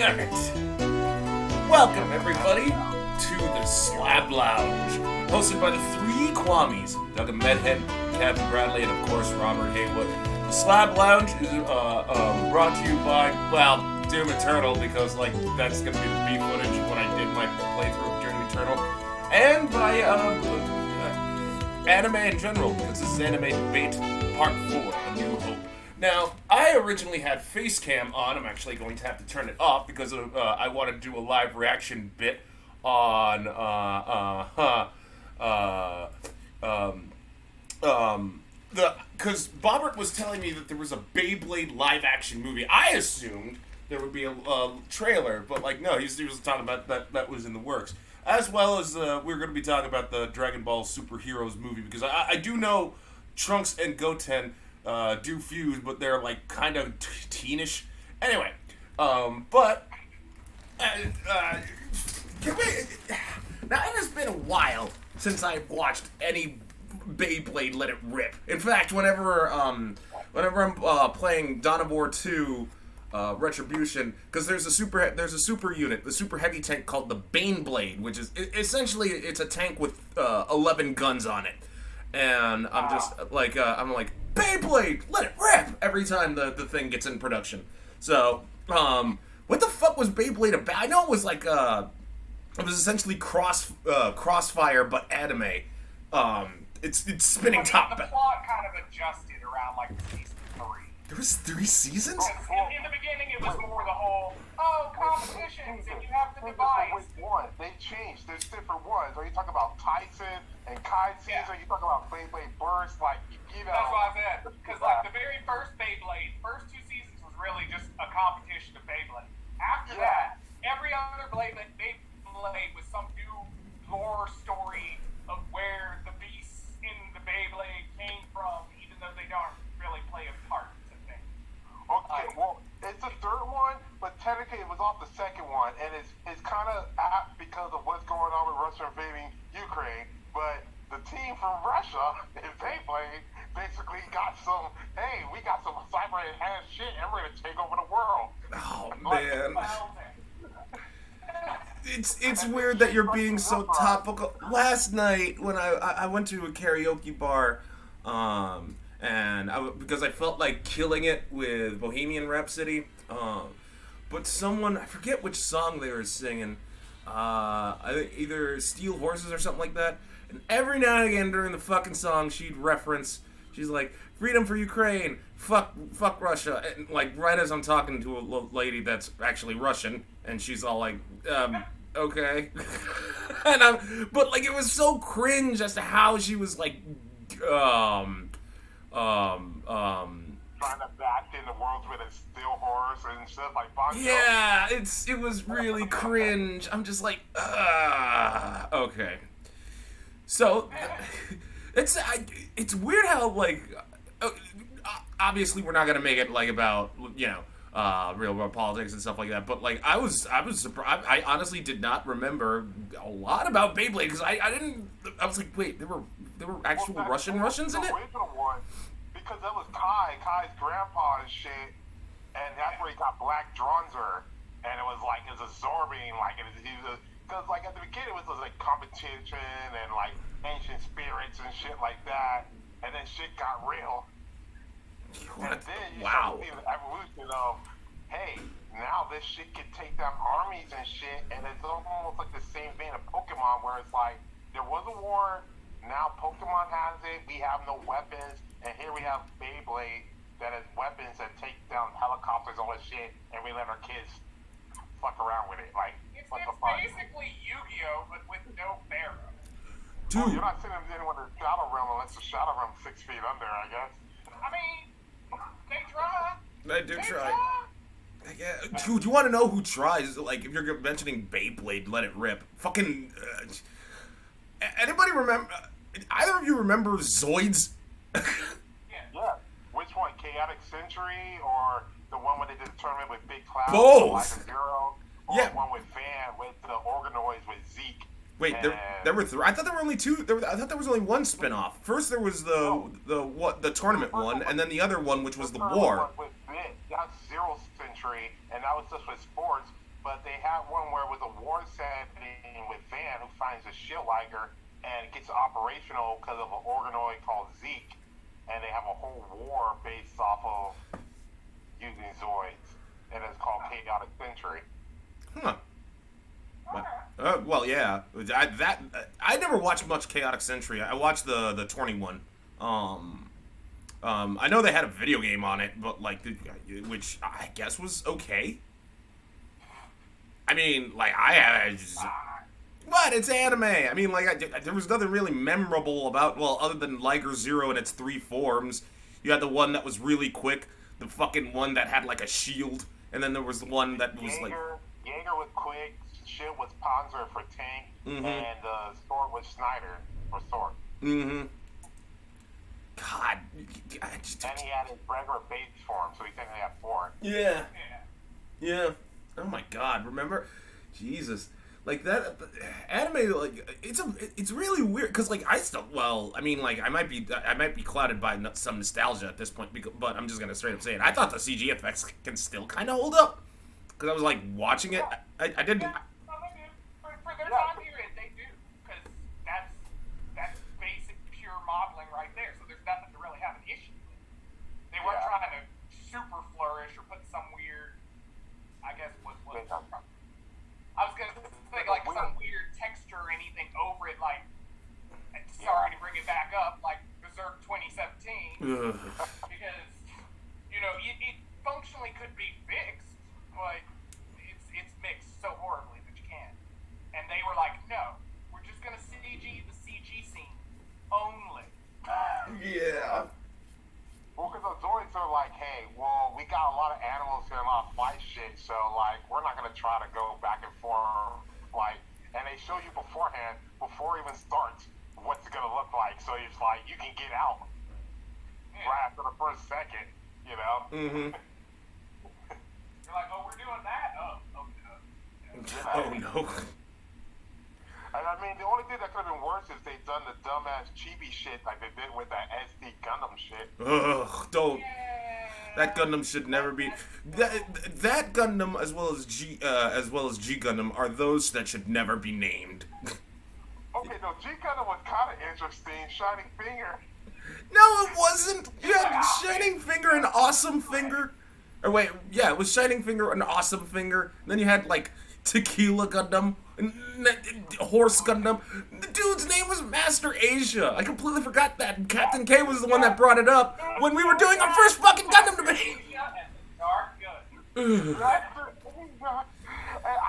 Alright. Welcome, everybody, to the Slab Lounge, hosted by the three Kwamis, Doug Medhead, Kevin Bradley, and of course, Robert Haywood. The Slab Lounge is brought to you by, well, Doom Eternal, because, that's going to be the B footage when I did my playthrough of Doom Eternal, and by anime in general, because this is Anime Debate Part 4, A New Hope. Now, I originally had Facecam on. I'm actually going to have to turn it off because I want to do a live reaction bit on because Bobbert was telling me that there was a Beyblade live action movie. I assumed there would be a trailer, but no, he was talking about that was in the works. As well as we're going to be talking about the Dragon Ball Superheroes movie, because I do know Trunks and Goten do fuse, but they're kind of teenish. Anyway, can we, now it has been a while since I've watched any Beyblade Let It Rip. In fact, whenever I'm playing Dawn of War 2 Retribution, because there's a super unit, the super heavy tank called the Baneblade, which is essentially it's a tank with 11 guns on it. And I'm just I'm like, Beyblade, let it rip every time the thing gets in production. So, what the fuck was Beyblade about? I know it was it was essentially Crossfire, but anime. It's spinning top. The plot kind of adjusted around season 3. There was 3 seasons? In the beginning, it was more the whole, competitions, and you have the device. Which one? They changed. There's different ones. Are you talking about Tyson and Kai season? Yeah. Are you talking about Beyblade Burst? That's what I said. Because the very first Beyblade, first 2 seasons was really just a competition of Beyblade. After that, every other Beyblade was some new lore story of where the beasts in the Beyblade came from, even though they don't really play a part. Okay, well, it's the third one, but technically it was off the second one, and it's kind of apt because of what's going on with Russia invading Ukraine. But the team from Russia in Beyblade basically got we got some cyber-enhanced shit, and we're gonna take over the world. Oh man, it's weird that you're being so topical. Last night when I went to a karaoke bar, and because I felt like killing it with Bohemian Rhapsody, but someone, I forget which song they were singing, I think either Steel Horses or something like that, and every now and again during the fucking song she's like, freedom for Ukraine, fuck Russia, and right as I'm talking to a lady that's actually Russian, and she's all like, okay, but it was so cringe as to how she was trying to back in the world with a steel horse and stuff like Bon Jovi. Yeah, it was really cringe. I'm just like, okay. So it's weird how obviously we're not gonna make it about real world politics and stuff like that. But I was surprised. I honestly did not remember a lot about Beyblade because I didn't. I was like, wait, there were actual Russians in it. The original one, because that was Kai's grandpa and shit, and that's where he got Black Dronzer, and it was absorbing, because at the beginning it was competition and ancient spirits and shit like that, and then shit got real. And then you start to see the evolution of, hey, now this shit can take down armies and shit, and it's almost like the same vein of Pokemon, where it's there was a war, now Pokemon has it, we have no weapons, and here we have Beyblade that has weapons that take down helicopters and all that shit, and we let our kids fuck around with it. It's basically Yu-Gi-Oh, but with no Pharaoh. Dude. Well, you're not sending anyone to the Shadow Realm unless the Shadow Realm's 6 feet under, I guess. I mean, they try. They do try. Dude, you want to know who tries? If you're mentioning Beyblade, let it rip. Fucking. Anybody remember? Either of you remember Zoids? Yeah. Which one? Chaotic Century or the one where they did the tournament with Big Cloud? Both. Or the one with Van with the organoids with Zeke? Wait, there were 3. I thought there were only 2. I thought there was only one spin-off. First there was the tournament one, and then the other one, which was the war. With That was Zero Century, and that was just with sports. but they had one where it was a war setting with Van, who finds a shit liger and it gets operational because of an organoid called Zeke, and they have a whole war based off of using Zoids, and it's called Chaotic Century. Huh. Well, yeah. I never watched much Chaotic Century. I watched the 21. I know they had a video game on it, but like, which I guess was okay. I mean, like, what? It's anime. I mean, like, there was nothing really memorable about, well, other than Liger Zero and its 3 forms. You had the one that was really quick, the fucking one that had like a shield, and then there was the one that was like Jaeger was quick, shit was Panzer for tank, and Sword was Snyder for sword. Mm-hmm. God. And he had his regular base form, so he technically had 4. Yeah. Oh my God. Remember? Jesus. Like that anime, like it's really weird because like I mean, like I might be clouded by some nostalgia at this point, but I'm just gonna straight up say it. I thought the CG effects can still kind of hold up because I was like watching it. I didn't. For their time period, they do, because that's basic pure modeling right there. So there's nothing to really have an issue with. They weren't trying to super flourish or put some weird, I guess what I was gonna think like some weird texture or anything over it. Like, sorry to bring it back up, like Berserk 2017, because it functionally could be fixed, but it's mixed so horribly that you can't. And they were like, no, we're just gonna CG the CG scene only. Yeah. Well, because the Zoids are like, hey, well, we got a lot of animals here, a lot of fight shit, so, like, we're not going to try to go back and forth, like, and they show you beforehand, before it even starts, what's it going to look like, so it's like, you can get out right after the first second, you know? Mm-hmm. You're like, oh, we're doing that? Oh no. Oh, no. And I mean, the only thing that could have been worse is they done the dumbass chibi shit like they did with that SD Gundam shit. Ugh, don't. That Gundam should never be. That Gundam as well as G Gundam are those that should never be named. Okay, no, G Gundam was kind of interesting. Shining Finger. No, it wasn't. You had Shining Finger and Awesome Finger. Or wait, yeah, it was Shining Finger and Awesome Finger. And then you had like Tequila Gundam. Horse Gundam. The dude's name was Master Asia. I completely forgot that. And Captain K was the one that brought it up when we were doing our first fucking Gundam debate. I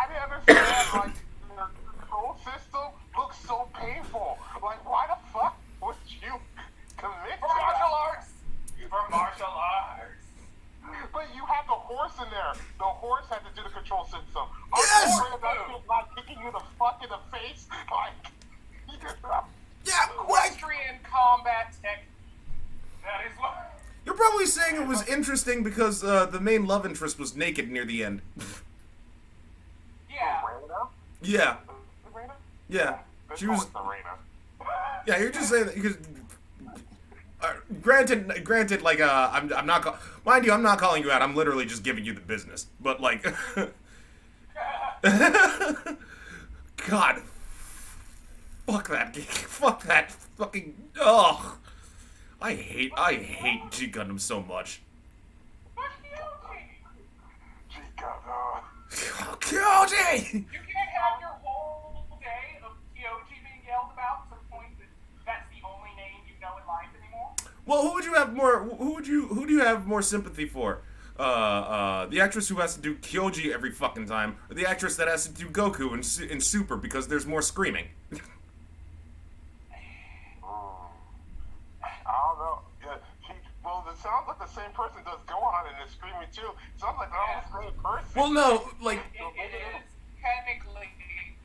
didn't understand, like, the control system looks so painful. Like, why the fuck would you commit For martial arts! For martial arts! But you had the horse in there. The horse had to do the control system. Yes! Not kicking you the fuck in the face. Like, Yeah, Equestrian combat technique. That is what. You're probably saying it was interesting because the main love interest was naked near the end. Yeah. Yeah. Yeah. She was. Yeah, you're just saying that because. Granted, like I'm not. Mind you, I'm not calling you out. I'm literally just giving you the business. But like, God, fuck that. Fuck that fucking. Ugh. I hate G Gundam so much. G Gundam. Kyoji! You can't have your whole day of Kyoji being yelled about to the point that that's the only name you know in life anymore. Well, who do you have more sympathy for? The actress who has to do Kyoji every fucking time, or the actress that has to do Goku in Super because there's more screaming? I don't know. Yeah, well, it sounds like the same person does Gohan and is screaming too. It sounds like they're all the same person. Well, no, like It is technically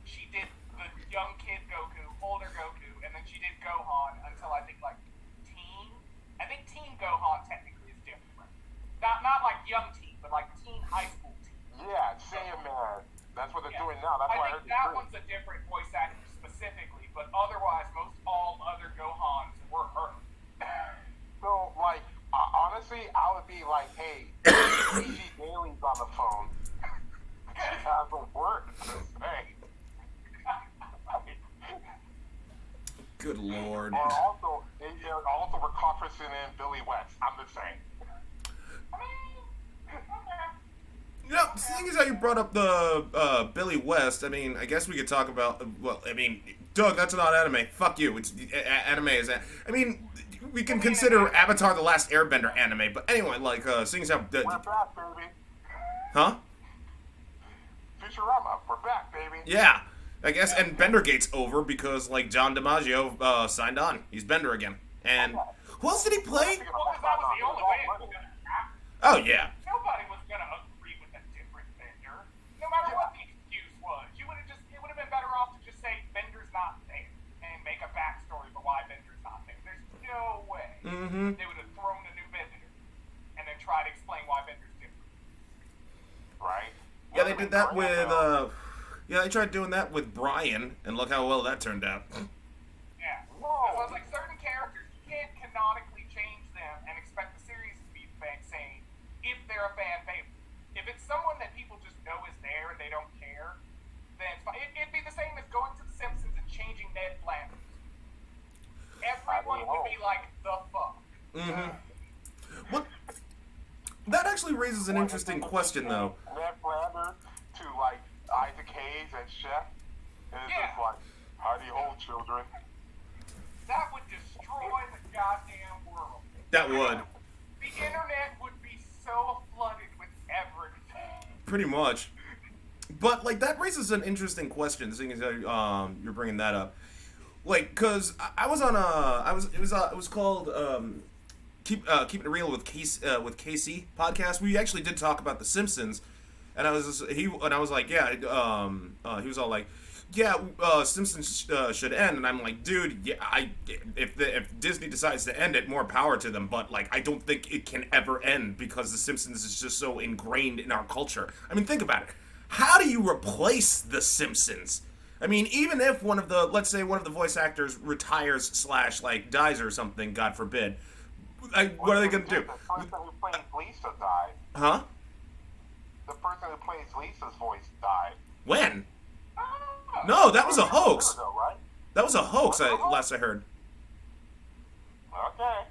she did the young kid Goku, older Goku, and then she did Gohan until I think like teen. I think teen Gohan technically is different. Not like young teen, but like teen high school teen. Yeah, Saiyan Man. That's what they're doing now. That's why I think heard that one's a different voice actor specifically, but otherwise most all other Gohans were her. So, like, honestly, I would be like, hey, PG Daly's on the phone. And hasn't worked to say. Good lord. Or also we're conferencing in Billy West. I'm just saying. You know, seeing as how you brought up the Billy West, I mean, I guess we could talk about. Well, I mean, Doug, that's not anime. Fuck you. It's anime is. I mean, we can consider Avatar: The Last Airbender anime, but anyway, like, seeing as how. We're back, baby. Huh? Futurama, we're back, baby. Yeah, I guess, and Bendergate's over because like John DiMaggio signed on. He's Bender again, and who else did he play? Well, because that was the only way it was going to happen. Oh yeah. Nobody was going to agree with a different Bender, no matter what the excuse was. It would have been better off to just say Bender's not there and make a backstory for why Bender's not there. There's no way they would have thrown a new Bender and then tried to explain why Bender's different. Right? Yeah, they did that with. Yeah, they tried doing that with Brian, and look how well that turned out. Yeah. So I was like, certain characters, you can't canonically change them and expect the series to be the same if they're a fan favorite. If it's someone that people just know is there and they don't care, then it's fine. It'd be the same as going to The Simpsons and changing Ned Flanders. Everyone would be like, the fuck. What? That actually raises an interesting question, though. Ned Flanders to like Isaac Hayes and Chef. And it's just like, how do you hold children? That would destroy the goddamn world. That would. The internet would be so flooded with everything. Pretty much. But like that raises an interesting question, seeing as you're bringing that up. Like, cause I was on it was called Keeping It Real with Casey podcast. We actually did talk about The Simpsons, and he was like, yeah, he was all like, yeah, Simpsons should end, and I'm like, dude, yeah, if Disney decides to end it, more power to them, but like, I don't think it can ever end because The Simpsons is just so ingrained in our culture. I mean, think about it. How do you replace The Simpsons? I mean, even if let's say one of the voice actors retires / like dies or something, God forbid, what are they gonna do? The person who plays Lisa died. Huh? The person who plays Lisa's voice died. When? No, that was a hoax. Ago, right? That was a hoax. Last I heard. Okay.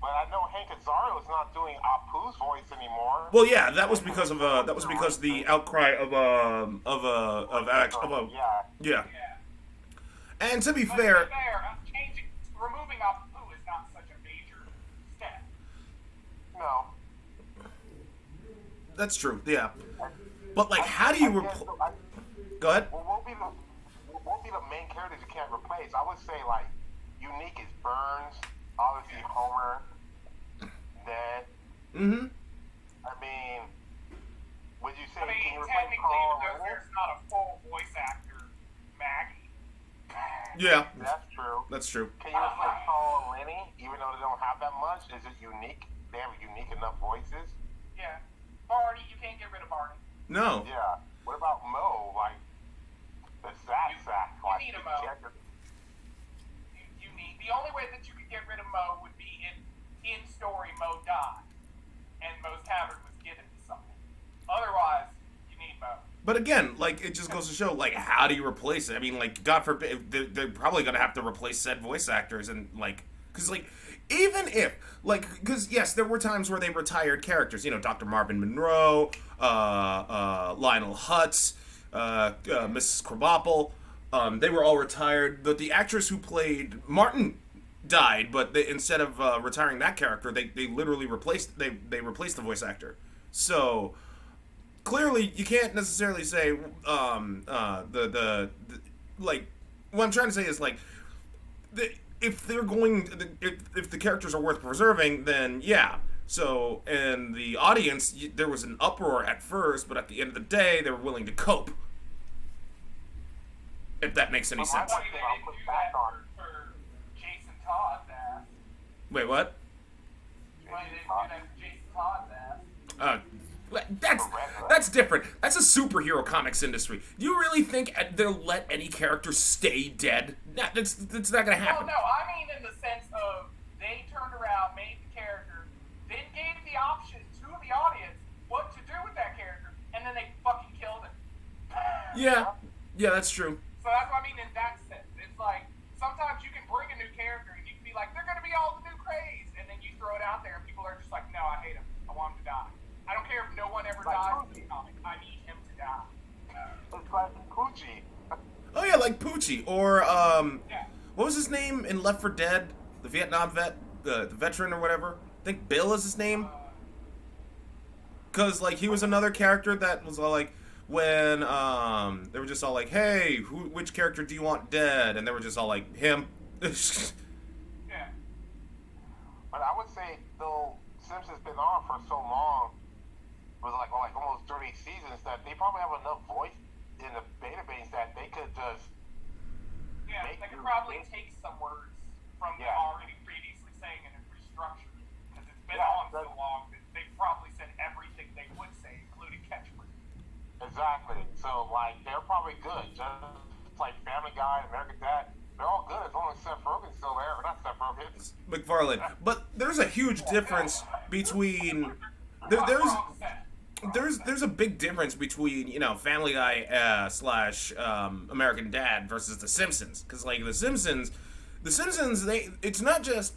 But I know Hank Azario is not doing Apu's voice anymore. Well, yeah, that was because of the outcry of yeah. And to be fair, Removing Apu is not such a major step. No. that's true. Yeah, but like, how do you Go ahead. Well, what will be the main characters you can't replace? I would say like unique is Burns, obviously Homer, Ned. I mean, would you say can you replace technically, Carl even though Leonard? there's not a full voice actor, Maggie. Yeah, That's true. that's true. Can you replace Carl and Lenny, even though they don't have that much? Is it unique? They have unique enough voices? Yeah. Barney, you can't get rid of Barney. No. Yeah. What about Mo? Like the sack. Like, need a Mo. You need the only way that you could get rid of Mo would be in story Mo died, and Mo's tavern was given to someone. Otherwise, you need Mo. But again, like, it just goes to show, like, how do you replace it? I mean, like, God forbid, they're probably gonna have to replace said voice actors, and like, because like, even if, like, because yes, there were times where they retired characters. You know, Dr. Marvin Monroe, Lionel Hutz, Mrs. Krabappel. They were all retired. But the actress who played Martin died, but instead of retiring that character, they literally replaced they replaced the voice actor. So clearly, you can't necessarily say the like. What I'm trying to say is like, if they're going, if the characters are worth preserving, then yeah. So, and the audience, there was an uproar at first, but at the end of the day, they were willing to cope. If that makes any sense. Why they didn't do that for Jason Todd's ass? Wait, what? Why they didn't do that for Jason Todd's ass? That's different. That's a superhero comics industry. Do you really think they'll let any character stay dead? Nah, that's not gonna happen. Well, no, I mean in the sense of they turned around, made the character, then gave the option to the audience what to do with that character, and then they fucking killed it. Yeah, yeah, that's true. So that's what I mean in that sense. It's like sometimes you can bring a new character and you can be like, they're going to be all the new craze, and then you throw it out there and people are just like, no, I hate him. I want him to die. I don't care if no one ever dies in the comic. I need him to die. It's like Poochie. Oh yeah, like Poochie or Yeah. what was his name in Left 4 Dead? The Vietnam vet, the veteran or whatever. I think Bill is his name. Cause like he was another character that was all like when they were just all like, hey, which character do you want dead? And they were just all like him. Yeah. But I would say though Simpsons been on for so long, was like almost 30 seasons, that they probably have enough voice in the database that they could just Yeah, they could probably take some words from the already previously saying and restructure it. Because it's been on so long that they've probably said everything they would say, including catchphrases. exactly. So like they're probably good. Just like Family Guy, American Dad, they're all good as long as Seth Rogen's still there. Or not Seth Rogen. McFarlane. But there's a huge difference between there's a big difference between, you know, Family Guy / American Dad versus The Simpsons, because like The Simpsons it's not just,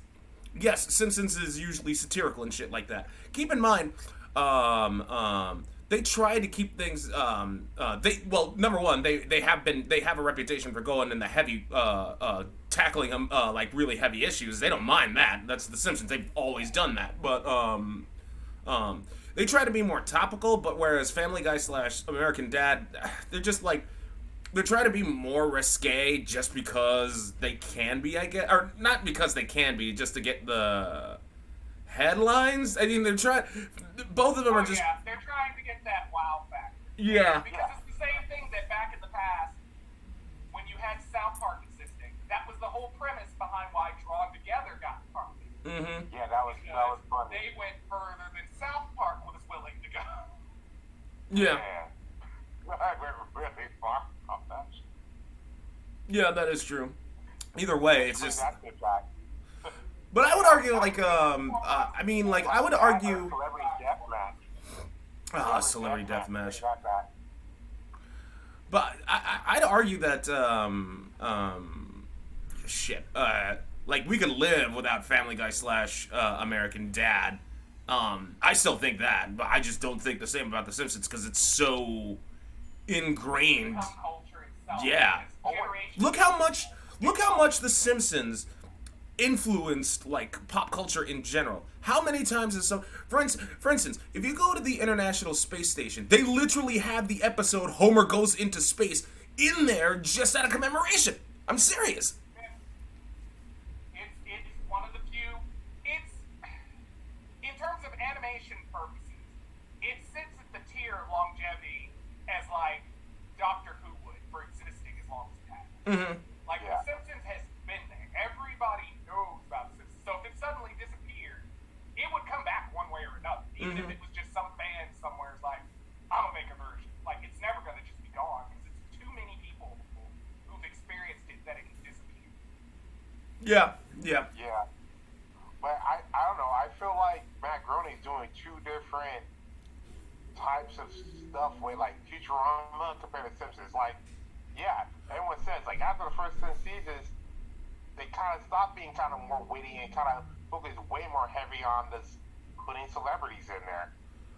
yes, Simpsons is usually satirical and shit like that. Keep in mind, they try to keep things number one, they have a reputation for going in the heavy tackling them like really heavy issues. They don't mind that. That's The Simpsons. They've always done that. But they try to be more topical, but whereas Family Guy / American Dad, they're just like, they're trying to be more risque just because they can be, I guess. Or not because they can be, just to get the headlines. I mean, they're trying, both of them are just... Yeah, they're trying to get that wow factor. Yeah. Because it's the same thing that back in the past, when you had South Park existing, that was the whole premise behind why Drawn Together got started. Mm-hmm. Yeah, that was funny. They went further than South Park was willing to go. Yeah. I went really far off that. Yeah, that is true. Either way, it's just... That's good guy. But I would argue, like, I mean, like, I would argue... Celebrity Deathmatch. Celebrity Deathmatch. Got that. But I'd argue that, like, we could live without Family Guy / American Dad. I still think that, but I just don't think the same about The Simpsons because it's so ingrained. Pop culture itself. Yeah. It's generations. Look how much The Simpsons influenced like pop culture in general. How many times is so? For instance, if you go to the International Space Station, they literally have the episode Homer Goes into Space in there just out of commemoration. I'm serious. It's one of the few. It's in terms of animation purposes, it sits at the tier of longevity as like Doctor Who would for existing as long as it has. Mm-hmm. Like The Simpsons has been there. Everybody knows about The Simpsons. So if it suddenly disappeared, it would come back one way or another. Even if it was just some fan somewhere is like, I'm gonna make a version. Like it's never gonna just be gone because it's too many people who've experienced it that it can disappear. Yeah. But I don't know. I feel like Matt Groening's doing two different types of stuff with like Futurama compared to Simpsons. Like, yeah, everyone says like after the first 10 seasons, they kind of stopped being kind of more witty and kind of focused way more heavy on this putting celebrities in there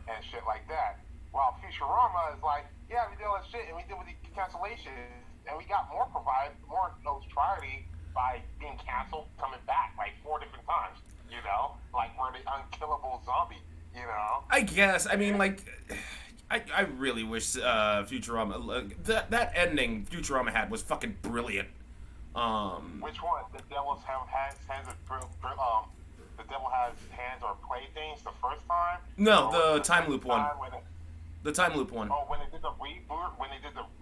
and shit like that. While Futurama is like, yeah, we did all that shit and we did with the cancellations and we got more notoriety by being canceled, coming back like 4 different times. You know, like we're the unkillable zombie. You know. I guess. I mean, like, I really wish Futurama that ending Futurama had was fucking brilliant. Which one? The devil's has hands of the devil has hands or playthings the first time? No, or the time loop one. The time loop one. Oh, when they did the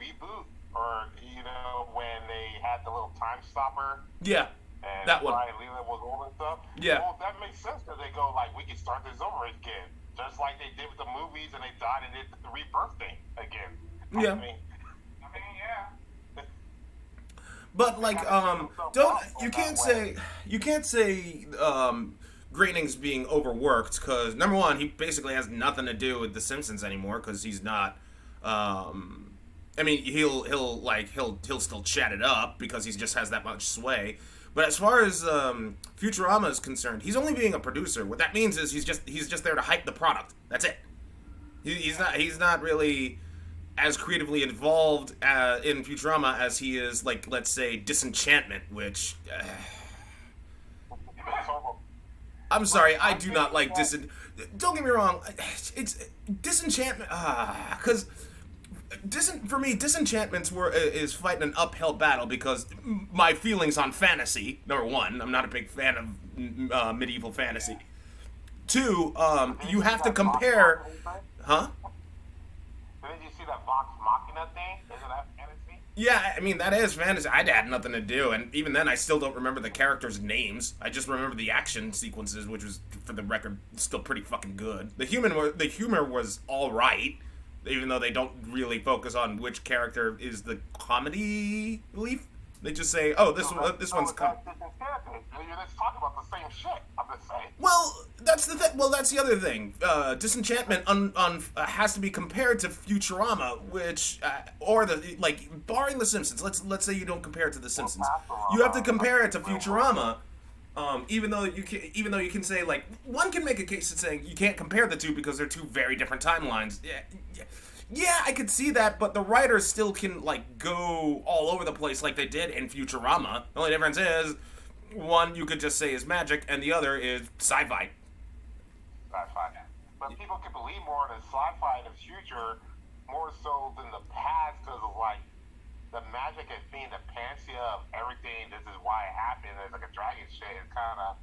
reboot, or you know, when they had the little time stopper. Yeah. And that one. Brian Leland was old and stuff. Yeah. Well, that makes sense because they go like, we can start this over again, just like they did with the movies, and they died and did the rebirth thing again. Yeah. I mean, yeah. But like, you can't say Groening's being overworked because number one, he basically has nothing to do with The Simpsons anymore because he's not I mean, he'll still chat it up because he just has that much sway. But as far as Futurama is concerned, he's only being a producer. What that means is he's just there to hype the product. That's it. He's not really as creatively involved in Futurama as he is, like, let's say, Disenchantment, which I'm sorry, I do not like Don't get me wrong, it's Disenchantment because. For me, Disenchantments is fighting an uphill battle because my feelings on fantasy. Number one, I'm not a big fan of medieval fantasy. Two, you have to compare. Huh? Didn't you see that Vox Machina thing? Isn't that fantasy? Yeah, I mean that is fantasy. I had nothing to do, and even then, I still don't remember the characters' names. I just remember the action sequences, which was, for the record, still pretty fucking good. The humor was all right. Even though they don't really focus on which character is the comedy relief, they just say, "Oh, this one's comedy." You're just talking about the same shit. I'm just saying. Well, that's the thing. Well, that's the other thing. Disenchantment has to be compared to Futurama, which or barring the Simpsons. Let's say you don't compare it to the Simpsons. You have to compare it to Futurama. Even though you can say, like, one can make a case of saying you can't compare the two because they're two very different timelines. Yeah, I could see that, but the writers still can, like, go all over the place like they did in Futurama. The only difference is one you could just say is magic, and the other is sci-fi. Sci-fi. But people can believe more in the sci-fi in the future more so than the past because of, like, the magic as being the panacea of everything. This is why it happened. It's like a dragon shit. It's kind of,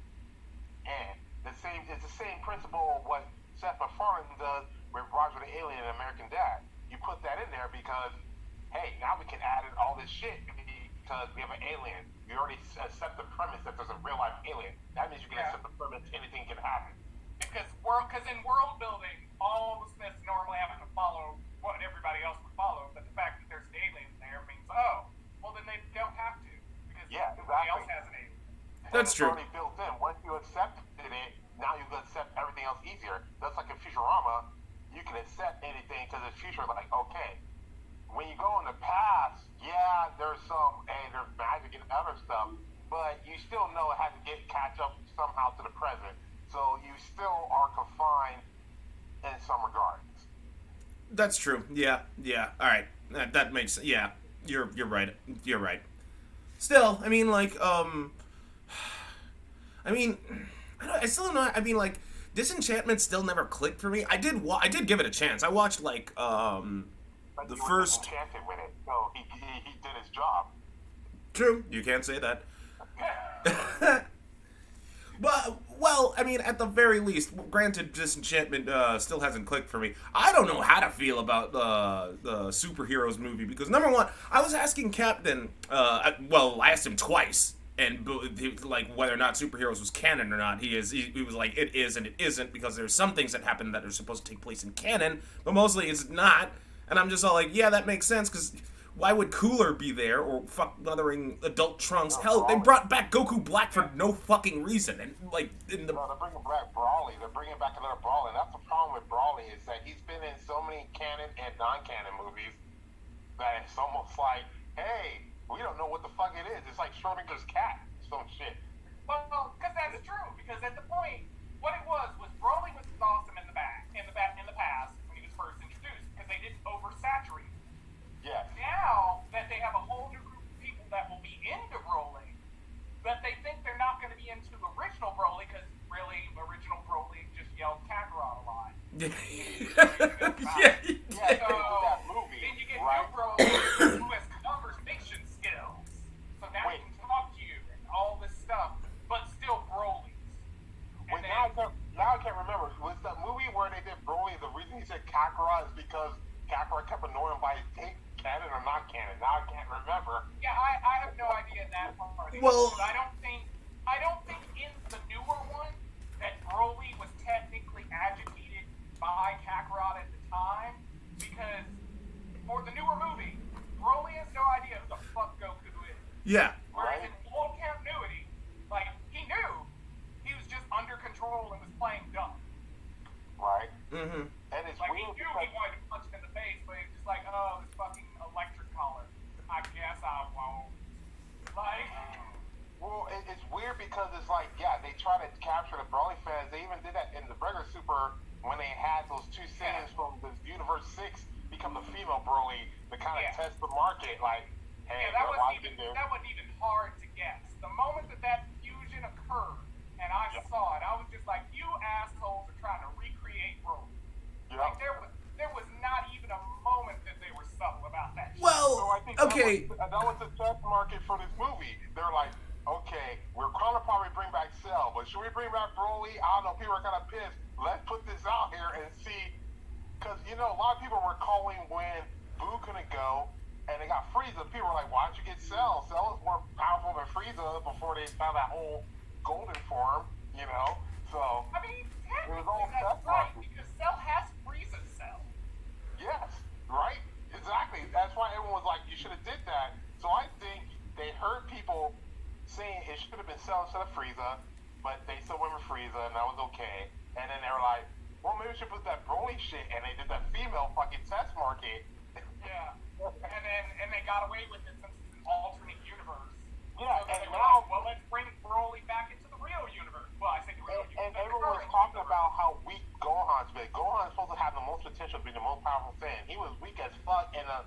It's the same principle of what Seth MacFarlane does with Roger the Alien and American Dad. You put that in there because, hey, now we can add in all this shit because we have an alien. We already accept the premise that there's a real life alien. That means you can accept the premise anything can happen. Because in world building, all the Smiths normally have to follow what everybody else would follow, but the fact that there's an alien there means, well then they don't have to because everybody else has an alien. That's true. It's already built in. Once you accepted it, now you can accept everything else easier. That's like in Futurama, you can accept anything because it's future. Like, okay, when you go in the past, there's there's magic and other stuff, but you still know it has to catch up somehow to the present. So you still are confined in some regards. That's true. Yeah. All right, that makes sense. Yeah, you're right. You're right. Still, I mean, like, I still don't know. I mean, like, Disenchantment still never clicked for me. I did give it a chance. I watched like But the he was first. enchanted with it, so he did his job. True, you can't say that. But, well, I mean, at the very least, granted, Disenchantment still hasn't clicked for me. I don't know how to feel about the superheroes movie because, number one, I was asking Captain, I asked him twice, and like whether or not superheroes was canon or not. He was like, it is and it isn't because there's some things that happen that are supposed to take place in canon, but mostly it's not. And I'm just all like, yeah, that makes sense because. Why would Cooler be there or mothering adult Trunks? Hell, they brought back Goku Black for no fucking reason. And like they're bringing back Brawly. They're bringing back another Brawly. And that's the problem with Brawly is that he's been in so many canon and non-canon movies that it's almost like, hey, we don't know what the fuck it is. It's like Schrodinger's cat, some shit. Well, because that's true. Because at the point, what it was Brawly was awesome in the past when he was first introduced because they didn't oversaturate. Yeah. Now that they have a whole new group of people that will be into Broly, but they think they're not going to be into original Broly because really original Broly just yelled Kakarot a lot. yeah. So that movie, then you get right? new Broly who has conversation skills. So now he can talk to you and all this stuff, but still Broly's. Wait, now I can't remember. Was the movie where they did Broly, the reason he said Kakarot is because Kakarot kept annoying by his tape? Canon or not canon? Now I can't remember. Yeah, I have no idea in that part. Well, but I don't think in the newer one that Broly was technically agitated by Kakarot at the time because for the newer movie, Broly has no idea who the fuck Goku is. Yeah. Whereas in old continuity, like he knew he was just under control and was playing dumb. Right. Mm-hmm. And it's like weird he knew he wanted to punch him in the face, but he was just like, oh, this fucking electric two Saiyans from the Universe 6 become the female Broly to kind of test the market. Like, hey, that wasn't even hard to guess. The moment that fusion occurred, and I saw it, I was just like, you assholes are trying to recreate Broly. Yep. Like, there was not even a moment that they were subtle about that shit. Well, So I think okay. that was the test market for this movie. They're like, okay, we're gonna probably bring back Cell, but should we bring back Broly? I don't know. People are kind of pissed. Let's put this out here and see, because a lot of people were calling when Boo couldn't go, and they got Frieza. People were like, why don't you get Cell? Cell is more powerful than Frieza before they found that whole golden form, So I mean, it was all technically that's test right, market. because Cell has Frieza's Cell. Yes, right? Exactly. That's why everyone was like, you should have did that. So I think they heard people saying it should have been Cell instead of Frieza, but they still went with Frieza, and that was okay. And then they were like, well, maybe we should put that Broly shit, and they did that female fucking test market. Yeah. And they got away with it since it's an alternate universe. Yeah, So and they were now, like, well, let's bring Broly back into the real universe. Well, I say the real universe. and everyone was talking about how weak Gohan's been. Gohan's supposed to have the most potential to be the most powerful Saiyan. He was weak as fuck in that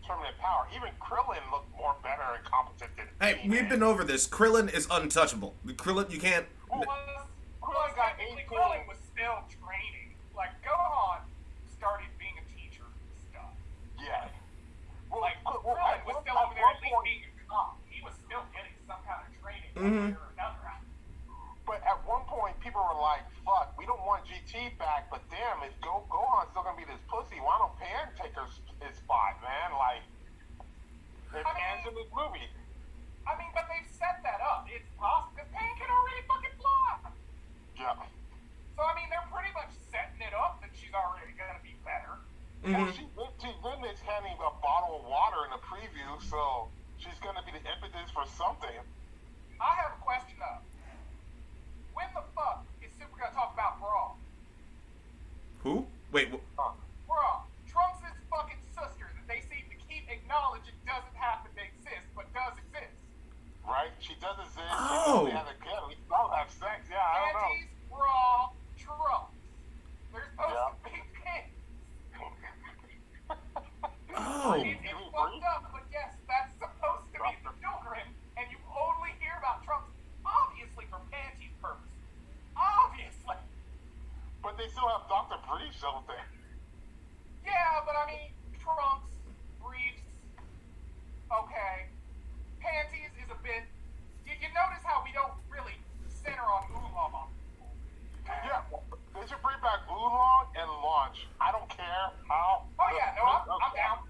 tournament power. Even Krillin looked more better and competent than Hey, we've been over this. Krillin is untouchable. Krillin, you can't. Krillin was still training. Like, Gohan started being a teacher and stuff. Yeah. Krillin was still over there at least being a cop. He was still getting some kind of training one way or another. But at one point, people were like, fuck, we don't want GT back, but damn, if Gohan's still going to be this pussy, why don't Pan take his spot, man? Like, if Pan's in this movie. I mean, but they've set that up. It's possible, because Pan can already fucking fly. Yeah. So, I mean, they're pretty much setting it up that she's already going to be better. Well, she witnessed handing a bottle of water in the preview, so she's going to be the impetus for something. I have a question, though. When the fuck is Super going to talk about Brawl? Who? Wait. Brawl. Trunks' fucking sister that they seem to keep acknowledging doesn't happen to exist, but does exist. Right? She does exist. Oh. She has a kid. We don't have sex. Yeah, I don't know. Panties, Brawl, Trunks. They're supposed to be kids. Oh. It's fucked up, but yes, that's supposed to be the children, and you only hear about Trunks, obviously for Panties' purpose. Obviously. But they still have Dr. Briefs, don't they? Yeah, but I mean, Trunks, Briefs, okay. Panties is a bit... You notice how we don't really center on Oolong. Yeah, they should bring back Oolong and Launch. I don't care how. Oh yeah, no, I'm down.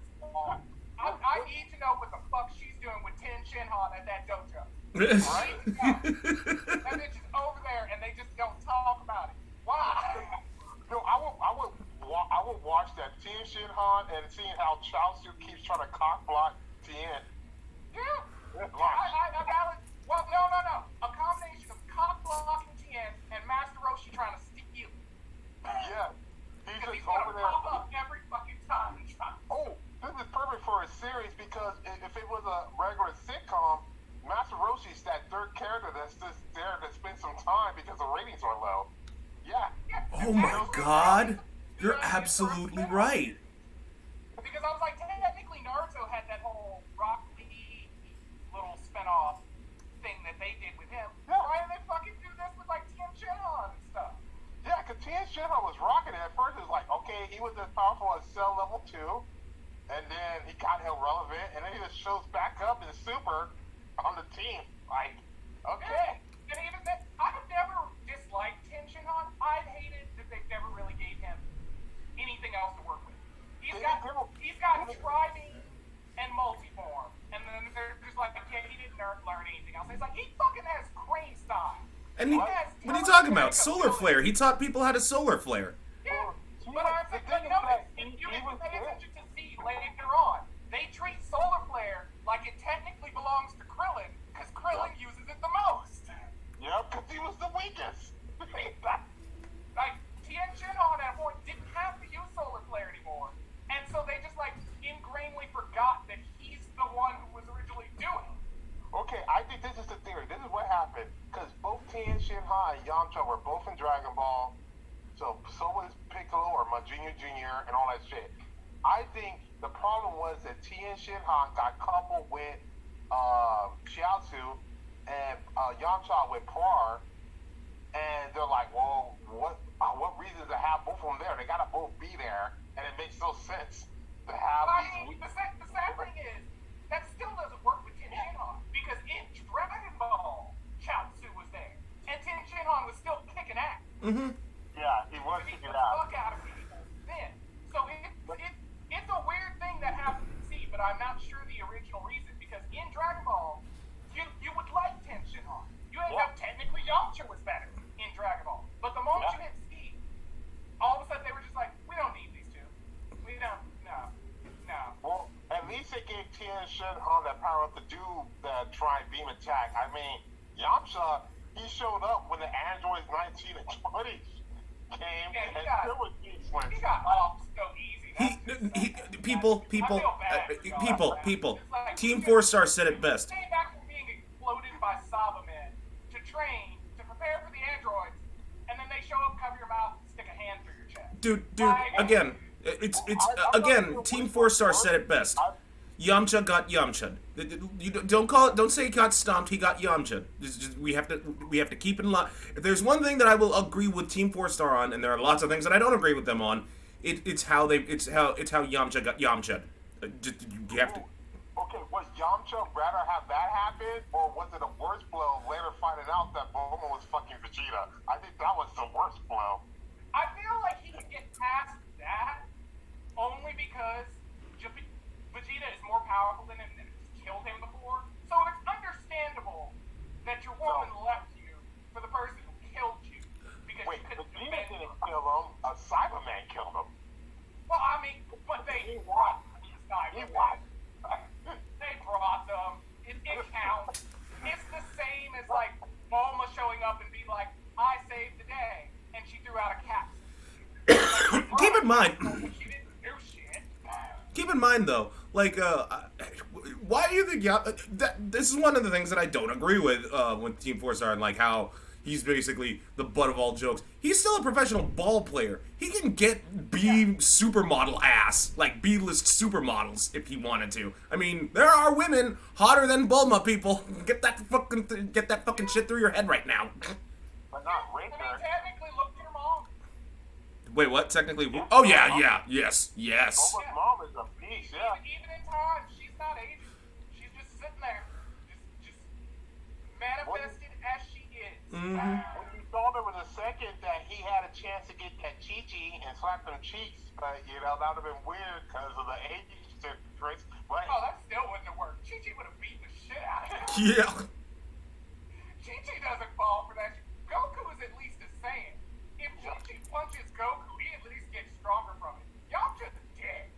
I need to know what the fuck she's doing with Tin Shinhan at that dojo. Right? That bitch is over there and they just don't talk about it. Why? No, I would watch that Tien Shinhan and seeing how Chaozu keeps trying to cock block Tien. Yeah. Launch. Well, no. A combination of cock blocking Tien and Master Roshi trying to steal. Yeah. He's Because just he's gonna over there. pop up every fucking time he tries. Oh, this is perfect for a series because if it was a regular sitcom, Master Roshi's that third character that's just there to spend some time because the ratings are low. Yeah. Oh my God. You're absolutely right. Because I was like, technically Naruto had that whole Rock Lee little spinoff thing that they did with him. Yeah. Why didn't they fucking do this with like Tien Shinhan and stuff? Yeah, because Tien Shinhan was rocking it. At first, it was like, okay, he was as powerful as Cell Level 2, and then he got irrelevant, and then he just shows back up in Super on the team. Like, okay. Yeah. And even then, I've never disliked Tien Shinhan. I've hated that they've never really gave him anything else to work with. He's got Tri-Beam and Multiform, and then they're just like, yeah, he didn't learn anything else. It's like, he fucking has Crane style. And what are you talking about? Solar flare. He taught people how to solar flare. Yeah, but I'm saying, if you didn't pay attention to Z later on, they treat solar flare like it technically belongs to Krillin, because Krillin uses it the most. Yeah, because he was the weakest. Like, Tien Shinhan at a point didn't have to use solar flare anymore, and so they just, like, ingrainedly forgot that he's the one who was originally doing it. Okay, I think this is the theory. This is what happened. Because both Tien Shinhan and Yamcha were both in Dragon Ball. So was Piccolo or Majinyu Jr. and all that shit. I think the problem was that Tien Shinhan got coupled with Chiaotzu and Yamcha with Puar, and they're like, well, what reason to have both of them there? They gotta both be there, and it makes no sense to have these. The sad thing is, that still doesn't work with Tien Shinhan, because in Dragon Ball, Chiaotzu was there, and Tien Shinhan was still kicking ass. Mm-hmm. Yeah, he was kicking the out. fuck out of people then. So it's a weird thing that happens to see, but I'm not sure the original reason, because in Dragon Ball, you would like Tien Shinhan. You end up technically Yamcha was better in Dragon Ball. But the moment you hit Steve, all of a sudden they were just like, we don't need these two. We don't, no. Well, at least they gave Tien Shinhan that power up to do the tri-beam attack. I mean, Yamcha, he showed up when the androids 19 and 20 came, and still was useless. He got off so easy. People. Like, Team 4-Star said it best. Came back from being exploded by Savamen to train, to prepare for the androids, and then they show up, cover your mouth, and stick a hand through your chest. Dude, again, again, Team 4-Star said it best. Yamcha got Yamcha. You don't say he got stomped. He got Yamcha. We have to keep in line. If there's one thing that I will agree with Team 4-Star on, and there are lots of things that I don't agree with them on, it's how Yamcha got Yamcha. You have to. Okay, was Yamcha rather have that happen, or was it a worse blow later finding out that Bulma was fucking Vegeta? I think that was the worst blow. I feel like he could get past that only because Vegeta is more powerful than him and has killed him before. So it's understandable that your woman left you for the person who killed you. Because Wait, you couldn't Vegeta defend didn't him. kill him. A Cyberman killed him. Well, I mean, but they brought They brought them. It counts. It's the same as like Bulma showing up and be like, I saved the day, and she threw out a capsule. Keep in mind. She didn't do shit. Keep in mind, though, like, why do you think this is one of the things that I don't agree with Team 4-Star, and like how he's basically the butt of all jokes. He's still a professional ball player. He can get B supermodel ass, like B-list supermodels, if he wanted to. I mean, there are women hotter than Bulma, people. Get that fucking shit through your head right now. But not I mean, Raker. technically, look at your mom. Wait, what? Technically? Oh yeah, yes. Bulma's mom is a beast, yeah. Even in time, she's not aging. She's just sitting there, just manifested as she is. Mm-hmm. When you saw there was a second that he had a chance to get that Chi-Chi and slap them cheeks, but, you know, that would have been weird because of the age tricks. But Oh, that still wouldn't have worked. Chi-Chi would have beat the shit out of him. Yeah. Chi-Chi doesn't fall for that. Goku is at least a Saiyan. If Chi-Chi punches Goku, he at least gets stronger from it. Y'all just dead.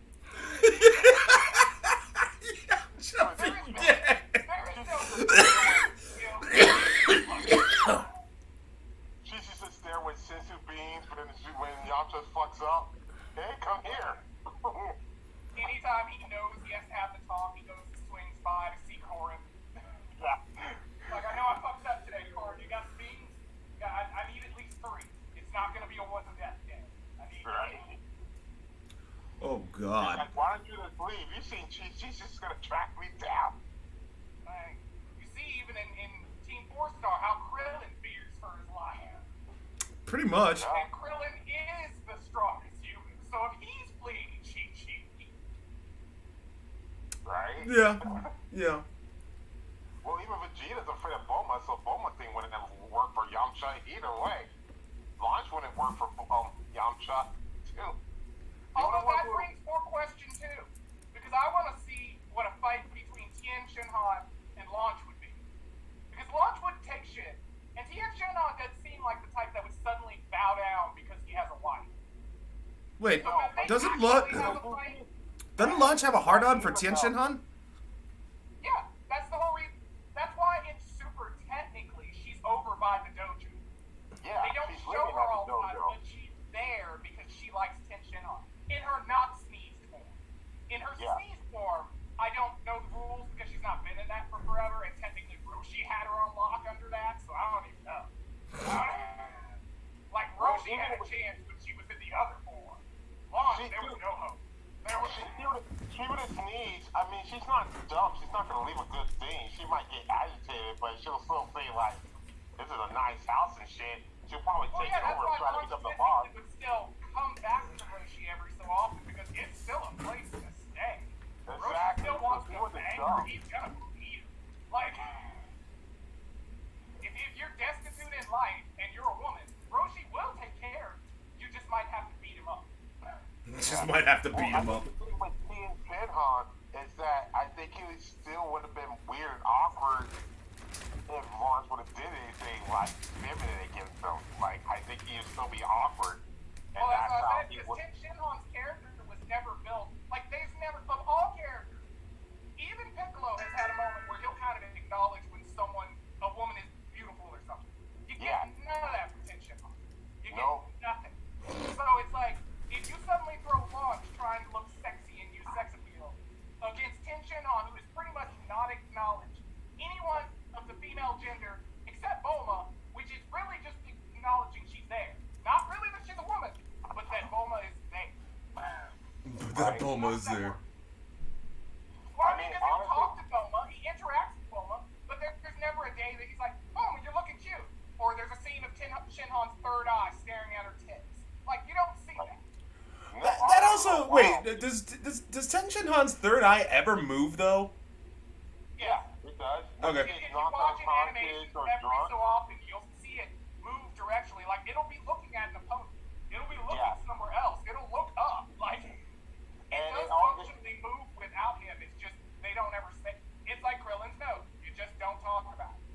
she sits there with sensu beans, but then when Yamcha fucks up, hey, come here. Anytime he knows he has to have the talk, he goes to swings by to see Korin. Yeah. Like, I know I fucked up today, Korin. You got some beans? Yeah, I need at least 3. It's not going to be a one death day. I need Right. Oh God. Like, why don't you just leave? You seen she's just gonna track me down. Like, you see, even in Team 4-Star, how Krillin fears for his life. Pretty much. And Krillin is the strongest human, so if he's bleeding Chi-Chi, Right? Yeah. Well, even Vegeta's afraid of Bulma, so Bulma thing wouldn't have worked for Yamcha either way. Launch wouldn't work for Yamcha too. although that brings more question too, because I want to see what a fight between Tien Shinhan and Launch would be. Because Launch wouldn't take shit, and Tien Shinhan does seem like the type that would suddenly bow down because he has a wife. Wait, So if they doesn't actually have a fight, doesn't Launch have a hard-on for Tien Shinhan? yeah, that's the whole reason. That's why it's super technically she's over by the dojo. Yeah, They don't she's show living her at all the the time, dojo. but she's there because she likes Tien Shinhan. In her not sneezed form. In her Yeah. sneezed form, I don't know the rules because she's not been in that for forever, and technically Roshi had her on lock under that, so I don't even know. Like, Roshi had a chance to there was no hope. There was She would have sneezed. I mean, she's not dumb. She's not going to leave a good thing. She might get agitated, but she'll still say, like, this is a nice house and shit. She'll probably take it over and try to pick up the boss. It would still come back to Roshi every so often because it's still a place to stay. Exactly. Roshi still wants to bang her. He's going to beat her. Like, if you're destitute in life and you're a woman, Roshi will take care of you. You just might have to beat him up. Just might have to beat him up. The thing with Tien Shinhan is that I think he still would have been weird and awkward if Lawrence would have did anything like feminine against him. Like, I think he would still be awkward. And Well, that's that's how what I said, he because would. Tim Shinhan's character was never built. Like, they've never, of all characters, even Piccolo has had a moment where he'll kind of acknowledge when a woman is beautiful or something. You get none of that from Tim Shinhan. You get nothing. So it's like, if you suddenly throw Launch trying to look sexy and use sex appeal against Tim Shinhan, who is pretty much not acknowledged anyone of the female gender except Bulma, which is really just acknowledging she's there. Not really that she's a woman, but that Bulma is there. That Bulma's there. Well, because he talks to Bulma, he interacts with Bulma, but there's never a day that he's like, Bulma, you're looking cute. Or there's a scene of Shinhan's third eye staring at her tits. Like, you don't see that. That also, wait, does Ten Shinhan's third eye ever move though? Yeah. It does. Okay. If you watch an animation every so often, you'll see it move directionally. Like, it'll be looking at an opponent. It'll be looking somewhere else. It'll look up. Like, it does functionally move without him. It's just, they don't ever say. It's like Krillin's nose. You just don't talk about it.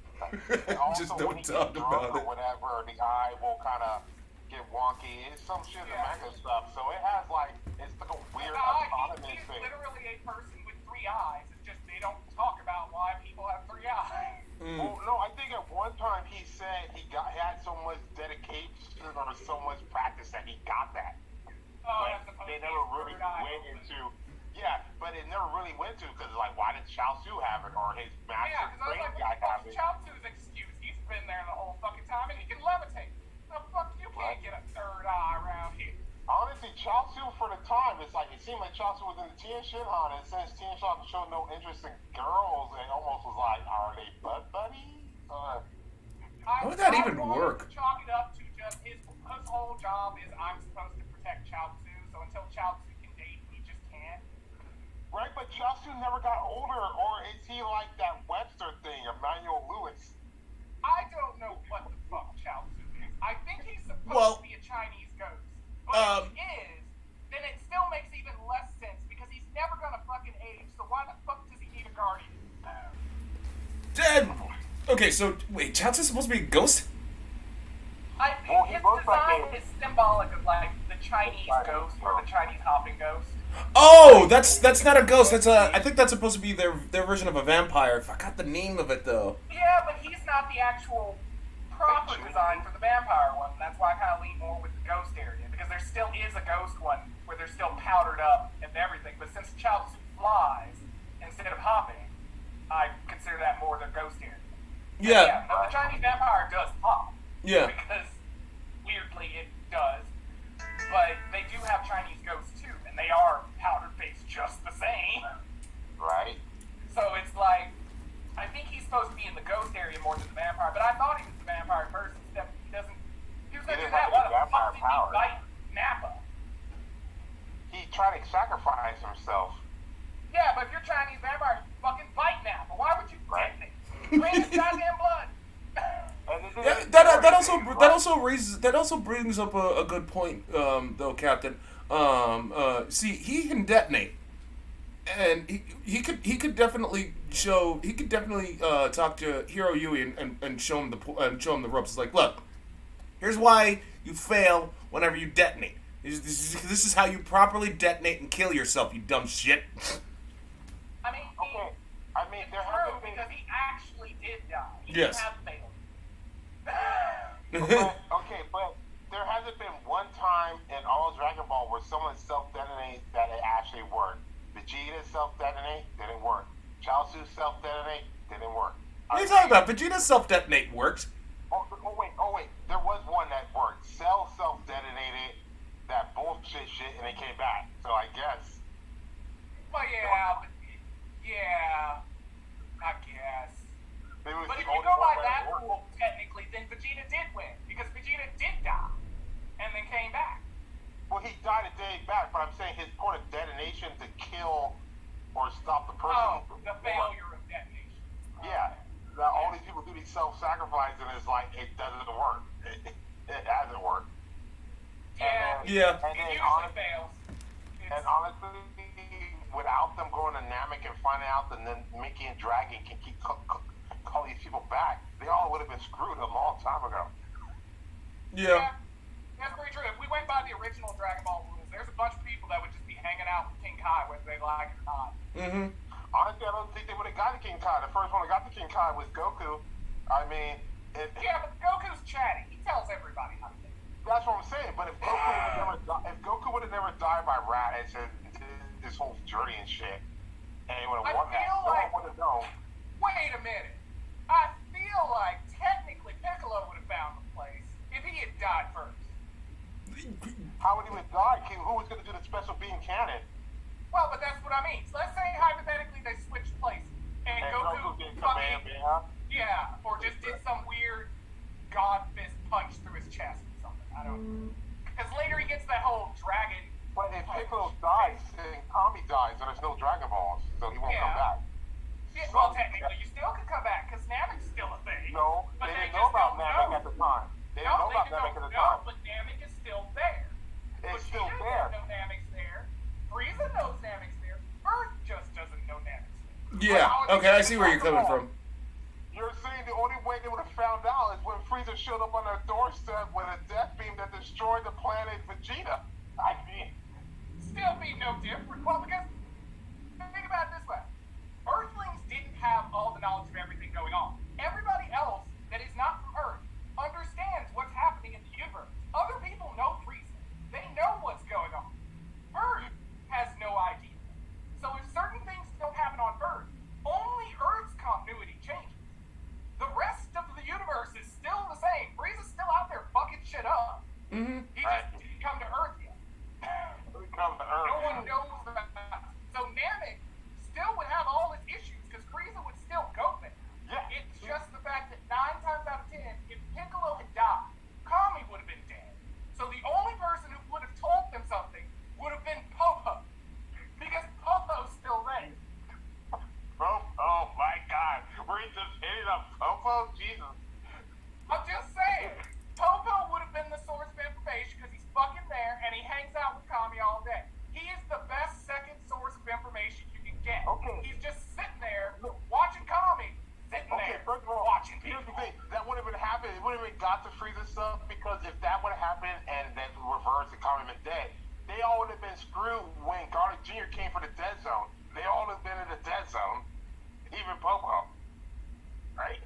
Just don't talk about it. Or whatever, the eye will kind of get wonky. It's some shit in the manga stuff. So it has like, it's like a weird autonomous He's thing. literally a person with three eyes. It's just they don't talk about why people have three eyes. Well, no, I think at one time he said he had so much dedication or so much practice that he got that. But they never really went into. Yeah, but it never really went to because like, why did Chaozu have it or his master brain guy have it? Chaozu's excuse. He's been there the whole fucking time and he can levitate. The fuck, you can't get a third eye around here. Honestly, Chaozu for the time, it's like it seemed like Chaozu was in the Tien Shinhan, and since Tien Shinhan showed no interest in girls, it almost was like, are they buddies? How would that even work? Chalk it up to just his whole job is I'm supposed to protect Chaozu, so until Chaozu can date, he just can't. Right, but Chaozu never got older, or is he like that Webster thing, Emmanuel Lewis? I don't know what the fuck Chaozu is. I think he's supposed to be a Chinese ghost. But if he is, then it still makes even less sense because he's never gonna fucking age, so why the fuck does he need a guardian? Dead! Okay, so, wait, Chaozu's supposed to be a ghost? His design is symbolic of, like, the Chinese ghost or the Chinese hopping ghost. Oh, that's not a ghost. That's I think that's supposed to be their version of a vampire. I forgot the name of it though. Yeah, but he's not the actual proper design for the vampire one. That's why I kind of lean more with the ghost area because there still is a ghost one where they're still powdered up and everything. But since Chaozu flies instead of hopping, I consider that more the ghost area. Yeah. No, the Chinese vampire does hop. Yeah. Because weirdly it does. But they do have Chinese ghosts too, and they are powdered face just the same. Right. So it's like, I think he's supposed to be in the ghost area more than the vampire, but I thought he was the vampire first, except he doesn't. He was going to do that. Why the fuck did he fight Nappa? He tried to sacrifice himself. Yeah, but if you're Chinese vampire, you fucking fight Nappa. Why would you fight him? Drain his goddamn blood. Yeah, that also brings up a good point, though, Captain. See, he can detonate, and he could definitely talk to Hiro Yui and show him the ropes. It's like, look, here's why you fail whenever you detonate. This is how you properly detonate and kill yourself, you dumb shit. I mean, there true because he actually did die. He yes. Have failed. but there hasn't been one time in all of Dragon Ball where someone self-detonates that it actually worked. Vegeta self-detonate, didn't work. Chaozu self-detonate, didn't work. What are you talking about? Vegeta's self-detonate worked. Oh wait, there was one that worked. Cell self-detonated that bullshit and it came back. Yeah. And It then usually fails. honestly, without them going to Namek and finding out that then Mickey and Dragon can keep call these people back, they all would have been screwed a long time ago. Yeah. That's very true. If we went by the original Dragon Ball rules, there's a bunch of people that would just be hanging out with King Kai whether they like it or not. Mm-hmm. Honestly, I don't think they would have got to King Kai. The first one that got to King Kai was Goku. I mean, Yeah, but Goku's chatty. He tells everybody how to think. that's what I'm saying. But if Goku would have never died by Raditz and this whole journey and shit, and he would have won that, no one would have known. Wait a minute. I feel like technically Piccolo would have found the place if he had died first. How would he have died? Who was going to do the special beam cannon? Well, but that's what I mean. So let's say hypothetically they switched places and Goku did fucking Kamehameha. yeah, or just did some weird god fist punch through his chest or something. I don't. Because later he gets that whole dragon. But if Piccolo dies, then Kami dies, and there's no Dragon Balls, so he won't come back. Yeah, well, technically, you still could come back because Namek's still a thing. No, but they didn't know about Namek at the time. They didn't know about Namek at the time. But Namek is still there. It's Vegeta still there. doesn't know Namek's there. Frieza knows Namek's there. Earth just doesn't know Namek's there. Yeah. Okay, I see where you're coming from. You're saying the only way they would have found out is when Frieza showed up on their doorstep with a death beam that destroyed the planet Vegeta. I mean, still be no different. Well, because think about it this way. Earthlings didn't have all the knowledge of everything going on. Everybody else that is not from Earth understands what's happening in the universe. Other people know Frieza. They know what's going on. Earth has no idea. So if certain things don't happen on Earth, only Earth's continuity changes. The rest of the universe is still the same. Frieza's still out there fucking shit up. Mm-hmm. He just didn't come to Earth yet. No one knows about that. So Namek still would have all his issues because Frieza would still go there. Yeah. It's just the fact that 9 times out of 10, if Piccolo had died, Kami would have been dead. So the only person who would have told them something would have been Popo. Because Popo's still there. Oh my God. We're just hitting up Popo? Jesus. I'm just saying. Popo would have been the source of information because he's fucking there and he hangs out with Kami all day. He is the best second source of information you can get. Okay. He's just sitting there watching Kami, sitting Okay, there first of all, watching here's people. the thing. That wouldn't have happened. It wouldn't have got to Frieza stuff because if that would have happened and then reversed and Kami been dead, they all would have been screwed when Garlic Jr. came for the dead zone. They all would have been in the dead zone. Even Popo. Right?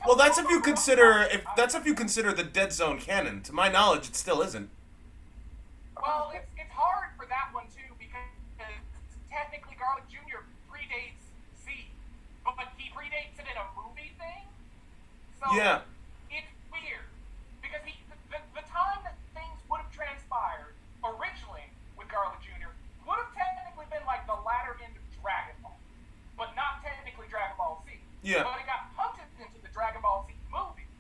Well, that's if you consider the Dead Zone canon. To my knowledge, it still isn't. Well, it's hard for that one too because technically Garlic Jr. predates Z, but he predates it in a movie thing. So Yeah. it's weird because the time that things would have transpired originally with Garlic Jr. would have technically been like the latter end of Dragon Ball, but not technically Dragon Ball Z. Yeah. But it got punted into the Dragon Ball Z movies.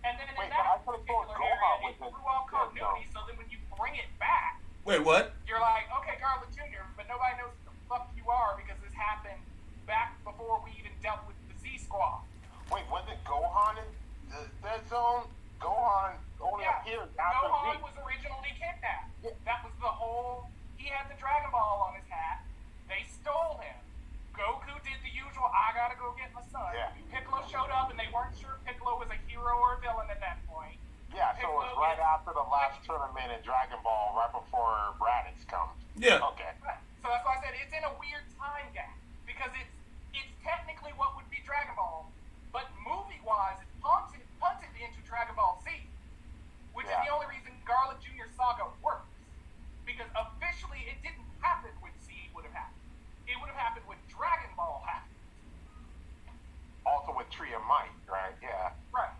And then Wait, in but I that thought particular Gohan area, was it in threw off Dead continuity, so then when you bring it back, Wait, what? you're like, okay, Garlic Jr., but nobody knows who the fuck you are because this happened back before we even dealt with the Z Squad. Wait, wasn't Gohan in the dead zone? Gohan only Yeah, appeared after Gohan Z. was originally kidnapped. That was the whole, he had the Dragon Ball on his hat. They stole him. Goku did the usual, I gotta go get my son. Yeah. Piccolo showed up and they weren't sure if Piccolo was a hero or a villain at that point. Yeah, so it was right after the last tournament in Dragon Ball, right before Raditz comes. Yeah. Okay. So that's why I said it's in a weird time gap because it's technically what would be Dragon Ball, but movie-wise, it's punted into Dragon Ball Z, which is the only reason Garlic Jr. Saga works. Because officially, it didn't happen when Z would have happened. It would have happened when Dragon Ball happened. Also with Tree of Might, right? Yeah. Right.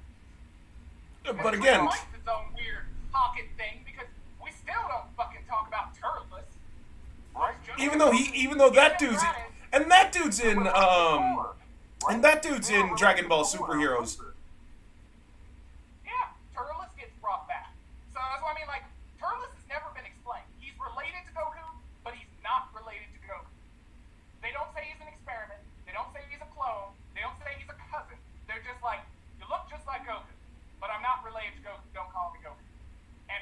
But again, It's its own weird pocket thing because we still don't fucking talk about Turles. Right? even though that dude's in Dragon Ball Superheroes. Yeah, Turles gets brought back. So that's what I mean, like, Turles has never been explained. He's related to Goku, but he's not related to Goku. They don't say he's an experiment. They don't say he's a clone. They don't say he's a cousin. They're just like, you look just like Goku, but I'm not related to Goku. Don't call me Goku. And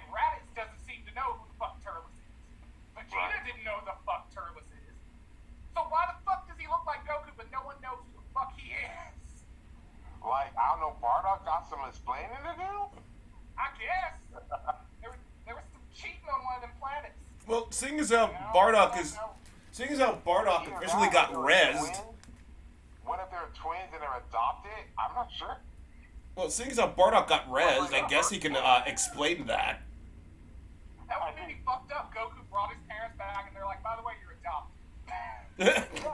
Well, seeing as how Bardock officially got rezzed. What if they're twins and they're adopted? I'm not sure. Well, seeing as how Bardock got rezzed, I guess he can explain that. That would be fucked up. Goku brought his parents back, and they're like, by the way, you're adopted. It's a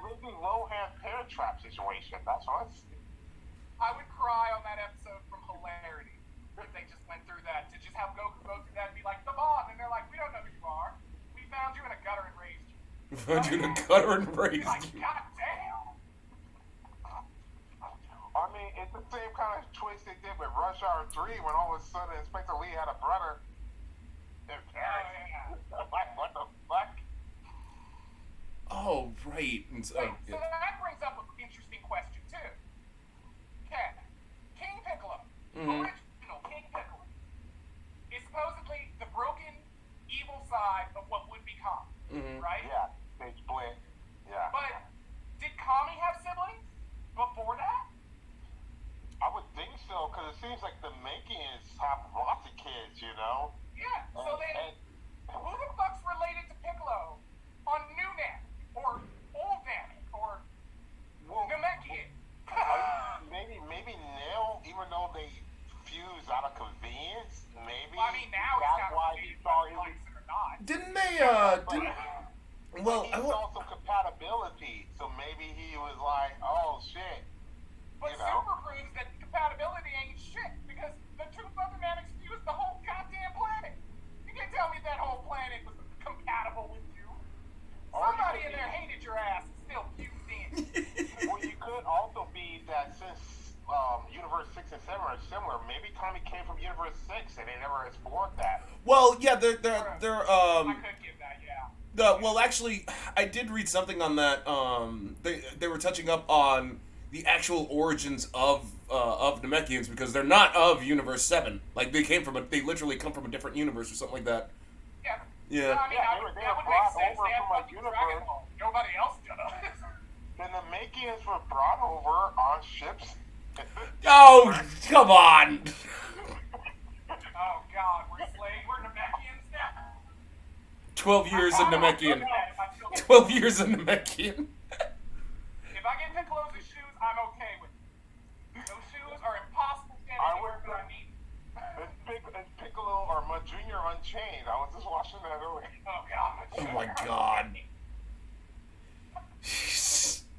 Lindsay Lohan Parent Trap situation. That's what I would cry on that episode from hilarity if they just went through that, to just have Goku go through that and be like, the bond, and they're like, we don't know who you are. We found you in a gutter and raised you. Found you in a gutter and raised Like, you. God damn. I mean, it's the same kind of twist they did with Rush Hour 3 when all of a sudden Inspector Lee had a brother. Like, what the fuck? Oh, right. And so, Wait, so that brings up an interesting question, too. Ken, King Piccolo, original King Piccolo, is supposedly the broken, evil side of what would be Kami, right? Yeah, they split. Yeah. But did Kami have siblings before that? I would think so, because it seems like the Makians have lots of kids, you know? Yeah, so then, who the fuck's related to Piccolo on New Namek, or Old Namek, or Namekian? Maybe Nail, even though they fuse out of convenience, maybe. Well, I mean, now that's why he thought he was. or not. didn't they, well, He saw some compatibility, so maybe he was like, oh shit. But You know? Super proves that compatibility ain't shit, because the two fucking Nameks fused the whole goddamn planet. You can't tell me that whole planet was compatible with you. Somebody in there hated your ass and still fused in. Well, you could also be that since Universe 6 and 7 are similar, maybe Kami came from Universe 6 and they never explored that. well, yeah, they're I could give that, yeah. well, actually, I did read something on that. They were touching up on the actual origins of Namekians, because they're not of Universe 7. Like, they literally come from a different universe or something like that. Yeah. Yeah. Well, I mean, Yeah, that would they make were brought sense. over They had from a fucking universe. Dragon Ball. Nobody else does. Then the Makians were brought over on ships. Oh, come on! Oh, God. We're Namekians now? 12 years in Namekian. If I still get 12 years in Namekian. If I get Piccolo's shoes, I'm okay with it. Those shoes are impossible to get I anywhere, would- but I need them. It's Piccolo or Junior Unchained. I was just watching that earlier. Oh, God. Oh my God.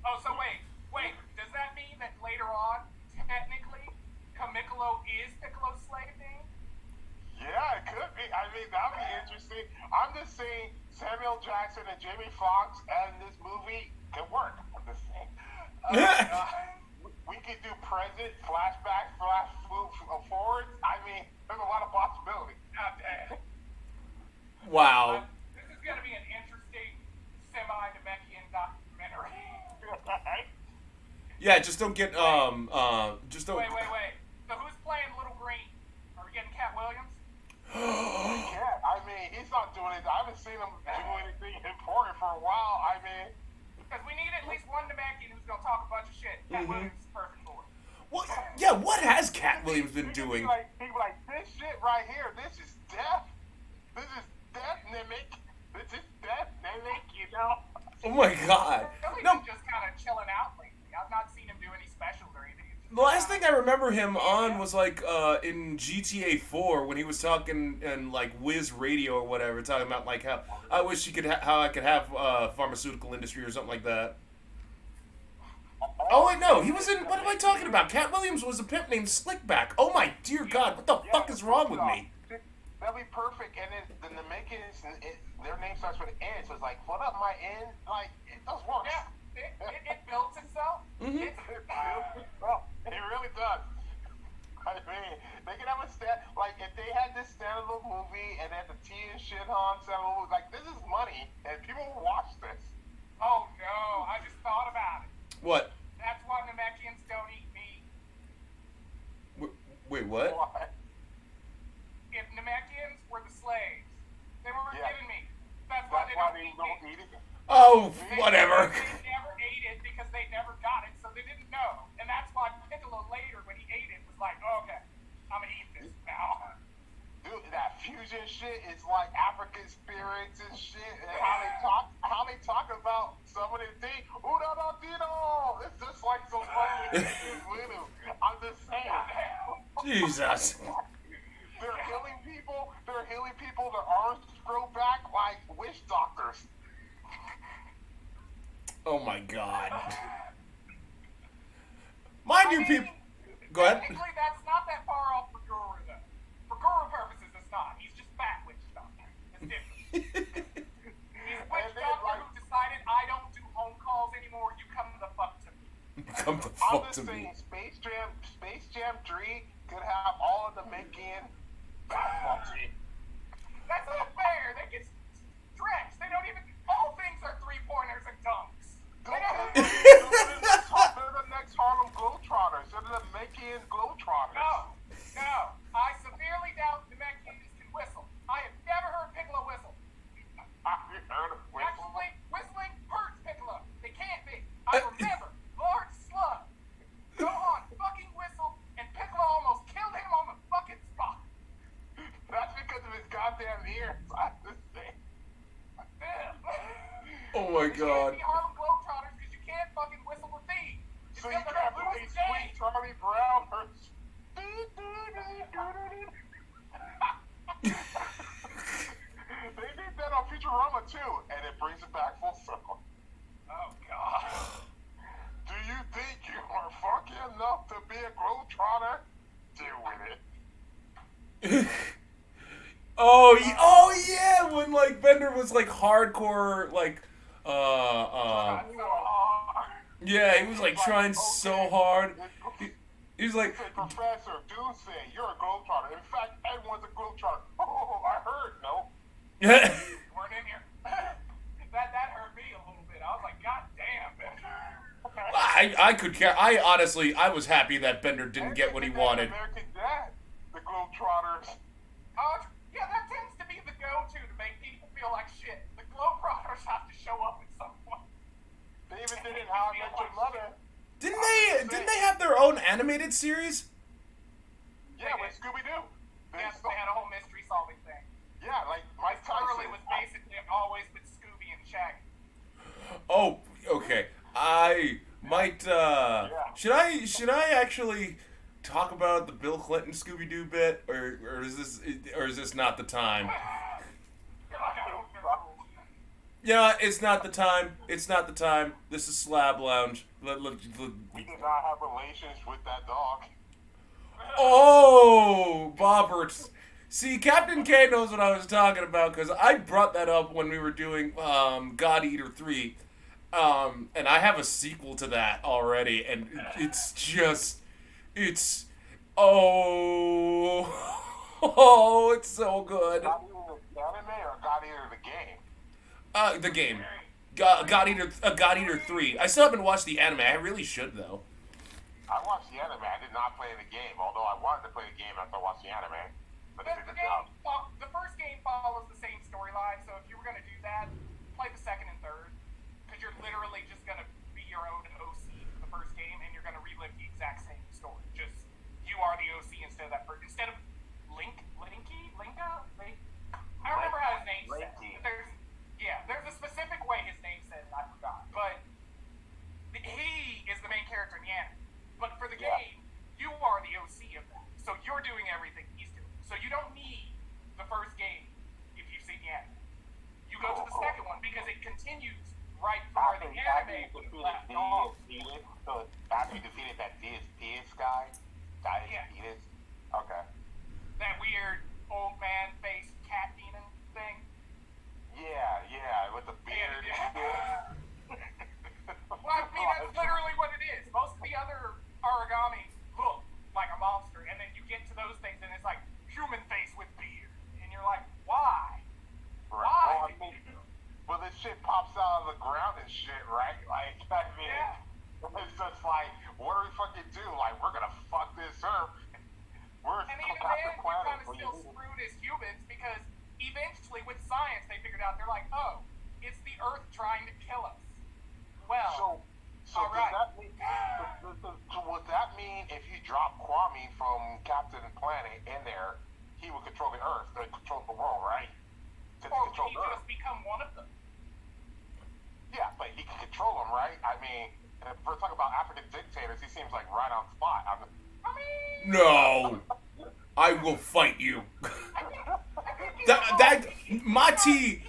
Oh, so wait. Does that mean that later on, technically, Kamiccolo is Piccolo's slave name? Yeah, it could be. I mean, that would be interesting. I'm just saying Samuel Jackson and Jamie Foxx and this movie could work. I'm just saying. We could do present, flashback, forward. I mean, there's a lot of possibilities. God damn. Wow. This is going to be an interesting semi-Namekian documentary. Yeah, just don't get, just don't... Wait. So who's playing Little Green? Are we getting Cat Williams? Yeah, I mean, he's not doing it. I haven't seen him do anything important for a while. I mean, Because we need at least one Namekian who's going to talk a bunch of shit. Cat Williams is perfect for it. What? Yeah, what has Cat Williams been doing? He'd be like, this shit right here, this is death. This is death, Namek. This is death, Namek, you know? Oh my God. He's No, been just kind of chilling out lately. I've not seen him do any specials or anything. It's just the last thing I remember him on was like in GTA 4 when he was talking in like Wiz Radio or whatever, talking about like how I wish you could how I could have pharmaceutical industry or something like that. Oh wait, no, he was in. What am I talking about? Cat Williams was a pimp named Slickback. Oh my dear God, what the fuck is wrong with me? That'd be perfect. And then the Namakians, their name starts with an N, so it's like, what up, my N? Like, it does work. Yeah, it built itself. Mhm. It really does. I mean, they could have a like if they had this standalone movie and had the T and shit on standalone movie, like this is money and people will watch this. Oh no, I just thought about it. What? That's why Namekians don't eat meat. Wait, what? Why? If Namekians were the slaves, they were Yeah. given meat. That's why they don't eat meat. eat it. Oh, whatever. They never ate it because they never got it, so they didn't know. And that's why Piccolo later, when he ate it, was like, oh, okay, I'm gonna eat this now. Dude, that fusion shit is like African spirits and shit, and how they talk about some of the things. It's just like so fucking voodoo. I'm just saying. Jesus. They're healing people. Their arms grow back like witch doctors. Oh my God. Mind you, people. Go ahead. Technically, that's not that far off for Guru, though. For Guru purposes, it's not. He's just fat witch doctor. It's different. He's a witch doctor who decided, I don't do home calls anymore. You come the fuck to me. Come the I'm fuck just to saying, me. Space Jam 3 could have all of the making basketball team. That's not fair. They get stretched. They don't even. All things are 3-pointers and dunks. They don't. They're the next Harlem Globetrotters. They're the Namekian Globetrotters. No. I severely doubt the Namekians can whistle. I have never heard Piccolo whistle. Have you heard of whistle? Actually, whistling hurts Piccolo. They can't be. I remember Lord Slug. Go on, fucking whistle, and Piccolo almost killed him on the fucking spot. That's because of his goddamn ears. I just say. Oh my You God. can't be Harlem Globetrotters because you can't fucking whistle with these. So you can't play Sweet Charlie Brown or... They did that on Futurama too, and it brings it back full circle. Oh, God. Do you think you are funky enough to be a Globetrotter? Deal with it. Oh yeah, when like Bender was like hardcore, like yeah, he was like trying so hard. He was like, Professor, do say you're a Globetrotter. In fact, everyone's a Globetrotter. Oh, I heard, no. You weren't in here. That hurt me a little bit. I was like, God damn, Bender. I could care. I honestly, I was happy that Bender didn't get what he wanted. American Dad, the Globetrotters. Yeah, that tends to be the go-to to make people feel like shit. The Globetrotters have to show up at some point. They even did it How I Met Your Mother. Didn't they have their own animated series? Yeah, with Scooby-Oo. Yes, they had a whole mystery-solving thing. Yeah, like Mike Curly Tyson. was basically always with Scooby and Shaggy. Oh, okay. I might. Should I actually talk about the Bill Clinton Scooby-Doo bit, or is this not the time? Yeah, it's not the time. It's not the time. This is Slab Lounge. We did not have relations with that dog. Oh, Bobberts. See, Captain K knows what I was talking about, because I brought that up when we were doing God Eater 3. And I have a sequel to that already, and it's just... It's... Oh... Oh, it's so good. God Eater the anime or God Eater the game? The game. God Eater 3. I still haven't watched the anime. I really should, though. I watched the anime. I did not play the game, although I wanted to play the game after I watched the anime. But it didn't job. The first game follows the same storyline, so if you were going to do that, play the second and third. Because you're literally just going to be your own OC for the first game, and you're going to relive the exact same story. Just, you are the OC instead of that person. Instead of Linka? I don't remember how his name said. There's a specific way his name said, and I forgot. But he is the main character in the anime. But for the game, you are the OC of that. So you're doing everything he's doing. So you don't need the first game if you've seen the anime. You go to the second one because it continues right from where the anime would have left off. So after you defeated that Diaz guy, Diaz? Okay. That weird old man face cat demon thing. Yeah, with the beard. Well, I mean, that's literally what it is. Most of the other origami look like a monster, and then you get to those things, and it's like human face with beard, and you're like, why? Why? Well, this shit pops out of the ground and shit, right? Like, I mean, it's just like, what do we fucking do? Like, we're gonna fuck this up. And even then, you're kind of still screwed as humans, because eventually, with science, they figured out, they're like, oh, it's the Earth trying to kill us. Well, so all right. Would that mean if you drop Kwame from Captain Planet in there, he would control the Earth, control seems like right on spot. No, I will fight you. That Mati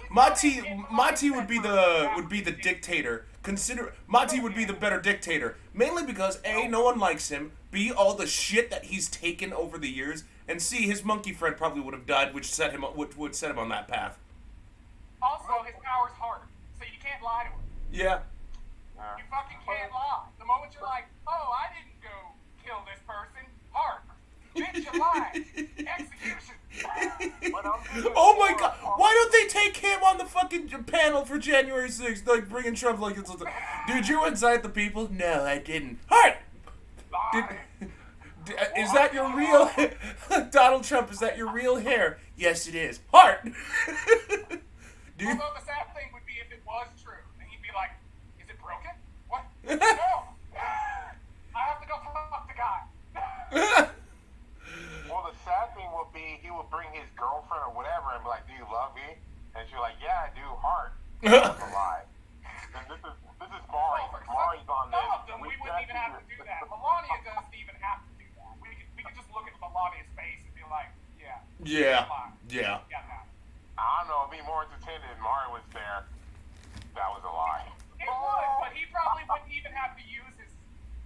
would be the dictator. Consider Mati would be the better dictator, mainly because A, no one likes him, B, all the shit that he's taken over the years, and C, his monkey friend probably would have died, which would set him on that path. Also, his power's hard, so you can't lie to him. Yeah. You fucking can't lie. The moment you're like, oh, I didn't go kill this person, hard. Bitch, you lied. Execution. Oh my god! Why don't they take him on the fucking panel for January 6th? Like, bringing Trump like it's... Dude, you incite the people? No, I didn't. Hart! Is that your real... Donald Trump, is that your real hair? Yes, it is. Hart! Although the sad thing would be if it was true, and he'd be like, is it broken? What? No! I have to go fuck the guy. Well, the sad thing would be he would bring his girlfriend or whatever and be like, do you love me? And she's like, yeah, I do, Hart. That's a lie. And this is Mari. Mari's on this. Some of them, we wouldn't even have to do that. Melania doesn't even have to do that. We could just look at Melania's face and be like, yeah. Yeah. Yeah. I don't know, it'd be more entertaining if Mari was there. That was a lie. It would, but he probably wouldn't even have to use his,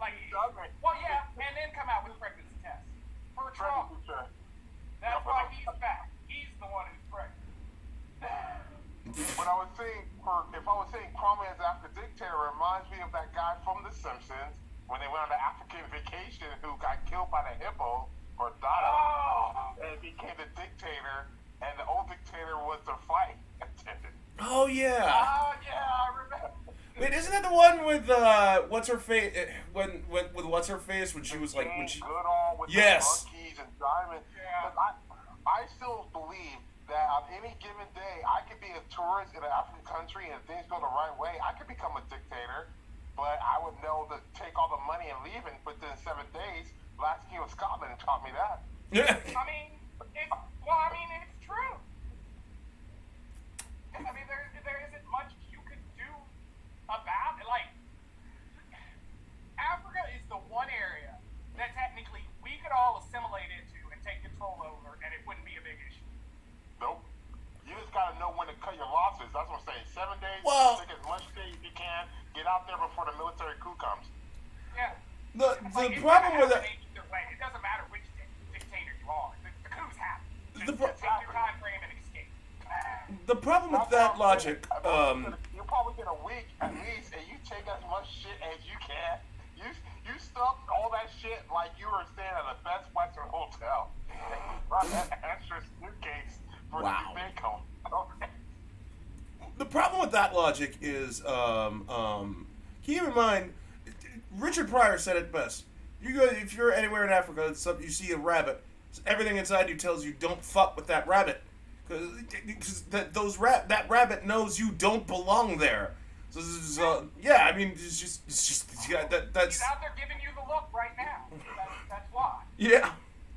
like, well, yeah, and then come out with a pregnancy test. For Trump. That's why he's back. He's the one who's pregnant. But I was saying, if I was saying Kwame as after dictator, it reminds me of that guy from The Simpsons when they went on the African vacation who got killed by the hippo, or Dada, and became the dictator, and the old dictator was the flight attendant. Oh, yeah. Oh, yeah, I remember. Wait, isn't that the one with, what's her face, with what's her face, when she was like, when she... Goodall with Yes. the monkeys and diamonds. Yeah. I still believe that on any given day, I could be a tourist in an African country, and if things go the right way, I could become a dictator, but I would know to take all the money and leave it within 7 days. Last King of Scotland taught me that. Yeah. I mean, it's true. I mean, there isn't much you could do about it. Like, Africa is the one area that technically we could all assimilate into and take control over, and it wouldn't be a big issue. Nope. You just gotta know when to cut your losses. That's what I'm saying. 7 days, Well- take as much day as you can. Get out there before the military coup comes. Yeah. The Like, problem with that... Either way, it doesn't matter which dictator you are. The coup's happen. Just The pro- take your time frame and escape. The problem with that logic, You probably get a week at least, and you take as much shit as you can. You stuff all that shit like you were staying at a Best Western hotel. And you brought that extra suitcase for Wow. the Jamaica. the problem with that logic is, keep in mind, Richard Pryor said it best. You go, if you're anywhere in Africa, you see a rabbit, everything inside you tells you don't fuck with that rabbit, because that rabbit knows you don't belong there. So yeah, I mean, it's just yeah, that's. He's out there giving you the look right now. That's why. Yeah.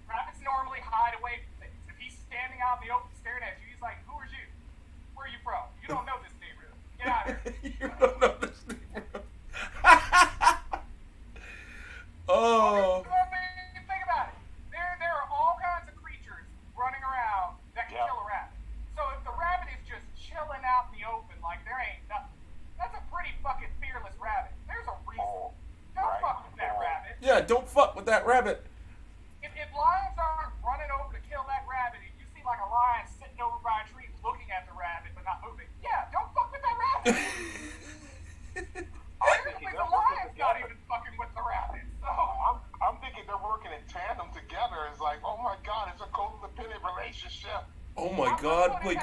Rabbits normally hide away from things. If he's standing out in the open staring at you, he's like, "Who are you? Where are you from? You don't know this neighborhood. Get out of here." You don't know this neighborhood. Oh. Think about it. There are all kinds of creatures running around that can kill a rabbit. So if the rabbit is just chilling out in the open like there ain't nothing, that's a pretty fucking fearless rabbit. There's a reason. Don't fuck with that rabbit. Yeah, don't fuck with that rabbit. If lions aren't running over to kill that rabbit, and you see like a lion sitting over by a tree looking at the rabbit but not moving, yeah, don't fuck with that rabbit. Technically, the lion's not even fucking with the rabbit. So I'm thinking they're working in tandem together. It's like, oh my god, it's a codependent relationship. Oh my god, like,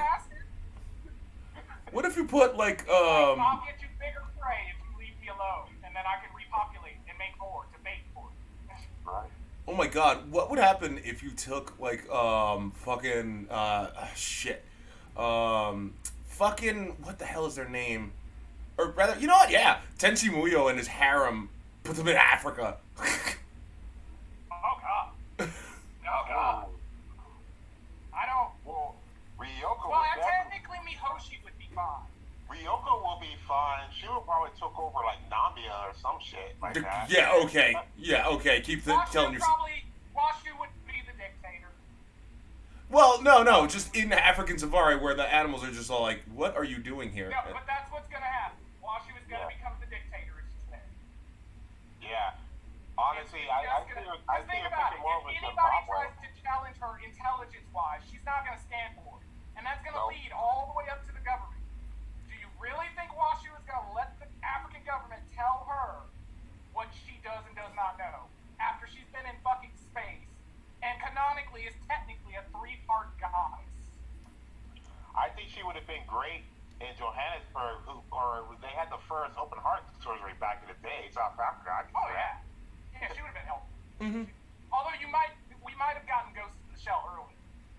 what if you put like I'll get you bigger prey if you leave me alone, and then I can repopulate and make more to bait for it. Right. oh my god, what would happen if you took like fucking shit. Fucking what the hell is their name? Or rather, you know what? Yeah, Tenchi Muyo and his harem, put them in Africa. Oh god. Oh god. I don't. Well, Ryoko Well, would definitely. technically, Mihoshi would be fine. Ryoko will be fine. She would probably took over like Nambi Yugoslavia or some shit like that. Yeah, okay. Yeah, okay. Keep telling yourself. Washu would be the dictator. Well, no. Just in African safari where the animals are just all like, what are you doing here? No, but that's what's going to happen. Washu is going to become the dictator, as you said. Yeah. Honestly, I think about it. more If with the anybody Bob tries to challenge her intelligence-wise, she's not going to stand for it. And that's going to lead all the way up to the government. Do you really think Washu is going to let the African government tell her what she does and does not know after she's been in fucking space and canonically is technically a 3-part goddess? I think she would have been great in Johannesburg, or they had the first open heart surgery back in the day, South Africa. I can say that. Yeah, she would have been helpful. Mm-hmm. Although we might have gotten Ghost in the Shell early.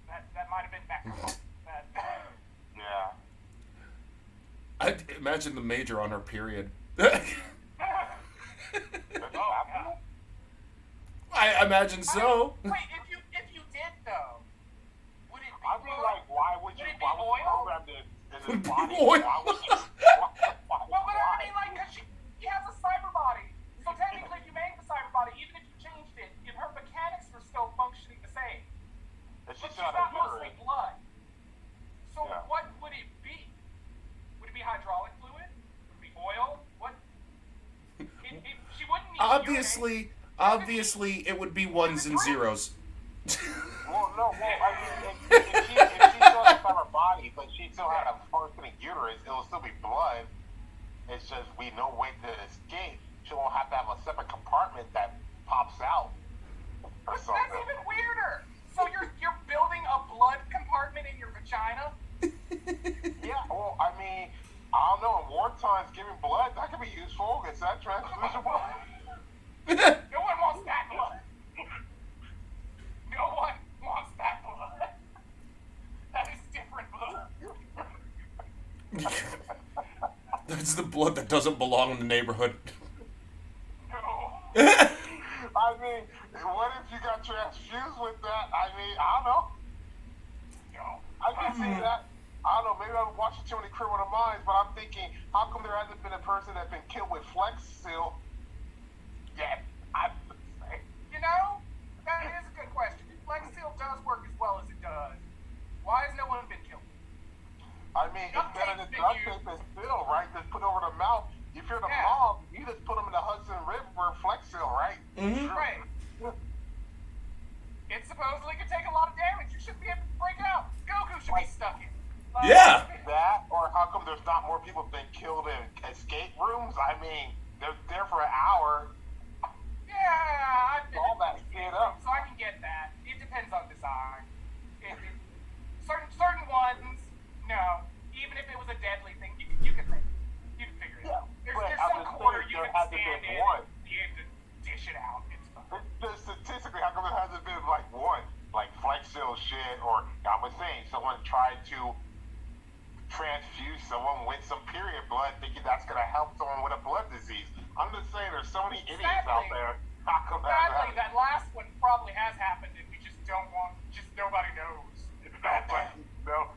That might have been back. Yeah. I imagine the Major on her period. I imagine so. Wait, if you did though, would it be? I'd be like, why would you program this in this body? Oil? Why would you? Well, but I mean, like, cause she has a cyber body. So technically, if you made the cyber body, even if you changed it, if her mechanics were still functioning the same, but she's not mostly blood. So what would it be? Would it be hydraulic fluid? Would it be oil? What? She wouldn't need Obviously, it would be ones and zeros. Well, no. Well, I mean, if she still has her body, but she still had a functioning uterus, it will still be blood. It's just we no way to escape. She won't have to have a separate compartment that pops out or something. That's even weirder. So you're building a blood compartment in your vagina? Yeah. Well, I mean, I don't know. In war times, giving blood that could be useful. It's that transfusible. No one wants that blood. No one wants that blood. That is different blood. That's the blood that doesn't belong in the neighborhood. No. I mean, what if you got transfused with that? I mean, I don't know. No. I can see that. I don't know. Maybe I'm watching too many Criminal Minds, but I'm thinking, how come there hasn't been a person that's been killed with Flex Seal? Yeah, I would say. You know, that is a good question. Flex Seal does work as well as it does. Why has no one been killed? I mean, it's better than duct tape and steel, right? Just put over the mouth. If you're the mob, you just put them in the Hudson River Flex Seal, right? Mm-hmm. Right. It supposedly could take a lot of damage. You shouldn't be able to break out. Goku should be stuck in. Yeah. That, or how come there's not more people being killed in escape rooms? I mean, they're there for an hour. Yeah, I've been all that shit up. So I can get that. It depends on design. Certain ones, no. Even if it was a deadly thing, you can think. You can figure it out. There's some corner you can stand in and be able to dish it out. It's fine. Statistically, how come there hasn't been like one? Like Flex Seal shit, or I was saying, someone tried to transfuse someone with some period blood thinking that's going to help someone with a blood disease. I'm just saying there's so many idiots out there. How come sadly, that last one probably has happened and we just don't want, just nobody knows. No.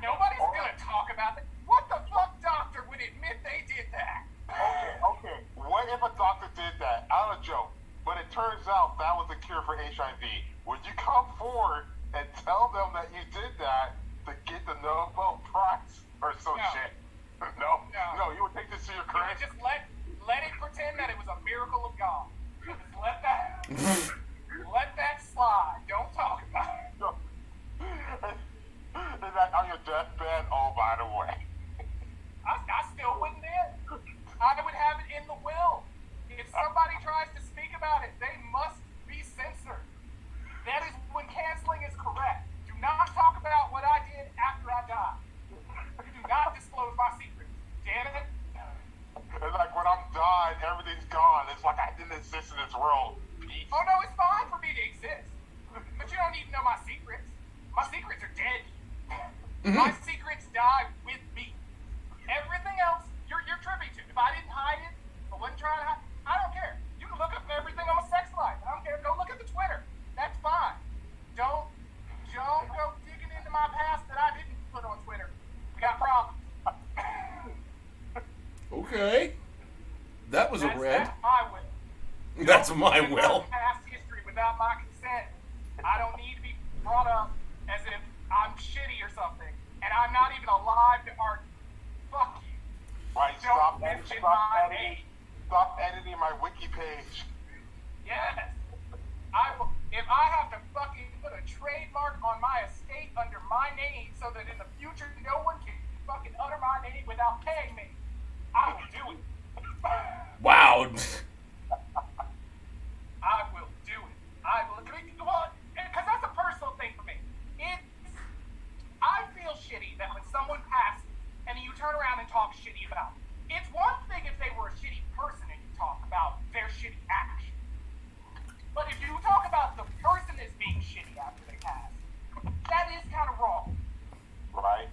Nobody's going to talk about it. What the fuck doctor would admit they did that? Okay. What if a doctor did that? Out of joke. But it turns out that was a cure for HIV. Would you come forward and tell them that you did that to get the Nobel Prize or some shit? No, you would take this to your grave. Just let it pretend that it was a miracle of God. Just let that slide. Don't talk about it. Is that on your deathbed? Oh, by the way. I still wouldn't in. I would have it in the will. If somebody tries to speak about it, they must be censored. That is when canceling is correct. Do not talk about what I did after I died. You do not disclose my secrets. Damn it. It's like when I'm done, everything's gone. It's like I didn't exist in this world. Peace. Oh no, it's fine for me to exist. But you don't need to know my secrets. My secrets are dead. My secrets die with me. Everything else, you're privy to. If I didn't hide it, if I wasn't trying to hide, I don't care. You can look up everything on my sex life. I don't care. Go look at the Twitter. That's fine. Don't go digging into my past that I didn't put on Twitter. We got problems. Okay. That was That's my in will. past history without my consent. I don't need to be brought up as if I'm shitty or something, and I'm not even alive to argue. Fuck you. Right, Don't mention my name. Stop editing my wiki page. Yes. I will. If I have to fucking put a trademark on my estate under my name so that in the future no one can fucking utter my name without paying me, I will do it. Wow. I will do it. I will. Well, because that's a personal thing for me. I feel shitty that when someone passes and then you turn around and talk shitty about it. It's one thing if they were a shitty person and you talk about their shitty action. But if you talk about the person as being shitty after they pass, that is kind of wrong. Right?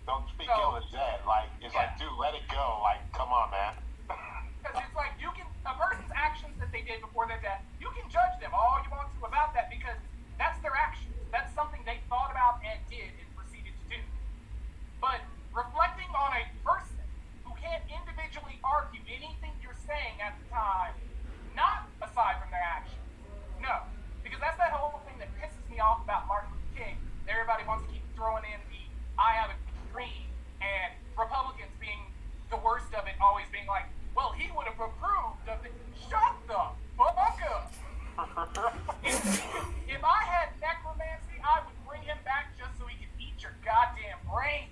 Don't speak ill of the dead. Like, it's like, dude, let it go. Like, come on, man. Because it's like a person's actions that they did before their death, you can judge them all you want to about that because that's their actions. That's something they thought about and did and proceeded to do. But reflecting on a person who can't individually argue anything you're saying at the time, not aside from their actions. No, because that's that whole thing that pisses me off about Martin Luther King. Everybody wants to keep throwing in the I have a dream, and Republicans being the worst of it, always being like, well, he would have approved of it. Shut the fuck up. If I had necromancy, I would bring him back just so he could eat your goddamn brain.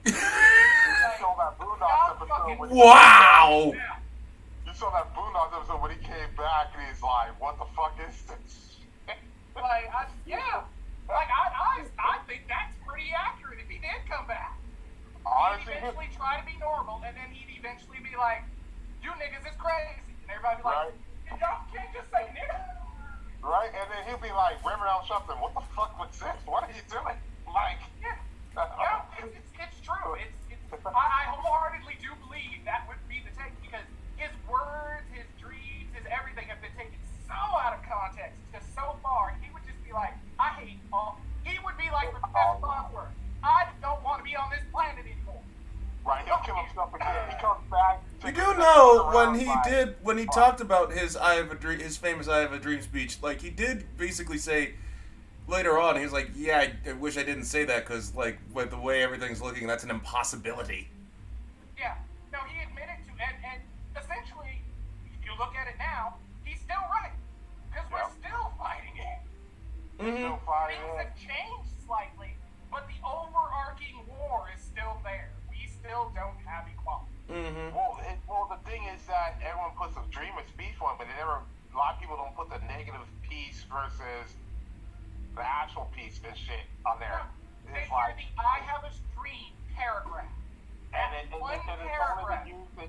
Wow. You saw that Boondocks episode when he came back and he's like, what the fuck is this? I think that's pretty accurate if he did come back. Honestly, He'd eventually try to be normal, and then he'd eventually be like, you niggas is crazy. And everybody'd be like, y'all can't just say nigga. Right? And then he'll be like, Reverend Al Sharpton, what the fuck was this? What are you doing? Like, It's true. I wholeheartedly do believe that would be the take because his words, his dreams, his everything have been taken so out of context to so far. He would just be like, I hate all. He would be like Professor Bosworth. I don't want to be on this planet anymore. right, he'll kill himself again. He comes back. You do know when he talked about his his famous I Have a Dream speech, like he did basically say later on, he was like, yeah, I wish I didn't say that because like with the way everything's looking, that's an impossibility. Yeah. No, he admitted to and essentially, if you look at it now, he's still right. Because we're still fighting it. Mm-hmm. Things have changed slightly, but the overarching war is still there. We still don't have equality. Mm-hmm. Well, the thing is that everyone puts a dream of speech on, but a lot of people don't put the negative piece versus the actual piece and shit on there. They It's hear like, the I have a dream paragraph. and One it's paragraph.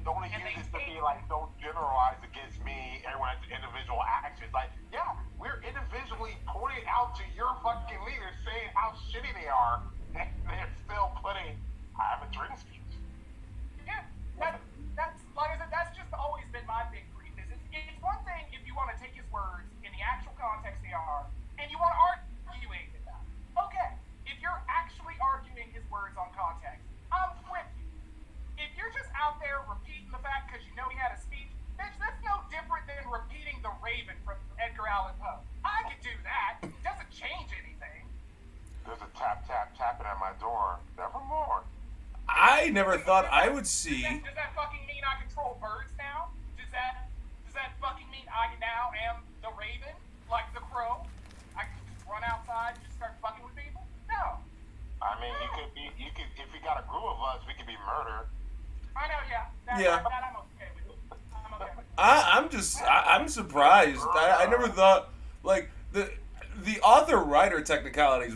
only use it to be like, don't generalize against me. Everyone has individual actions. Like, yeah, we're individually pointing out to your fucking leaders saying how shitty they are, and they're still putting I have a dream speech. Yeah, that's like I said, that's just always been my big grief. It's one thing if you want to take his words in the actual context they are, and you want to argue with them. Okay, if you're actually arguing his words on context, I'm with you. If you're just out there repeating the fact because you know he had a speech, bitch, that's no different than repeating The Raven from Edgar Allan Poe. I could do that. It doesn't change anything. There's a tapping at my door. Nevermore. I never thought I would see. Does that fucking mean I control birds now? Does that fucking mean I now am the Raven, like the Crow? I can just run outside and just start fucking with people? No. I mean, you could, if we got a group of us, we could be murdered. I know, yeah. That I'm okay with. I'm okay with. I'm surprised. I never thought like the author-writer technicalities.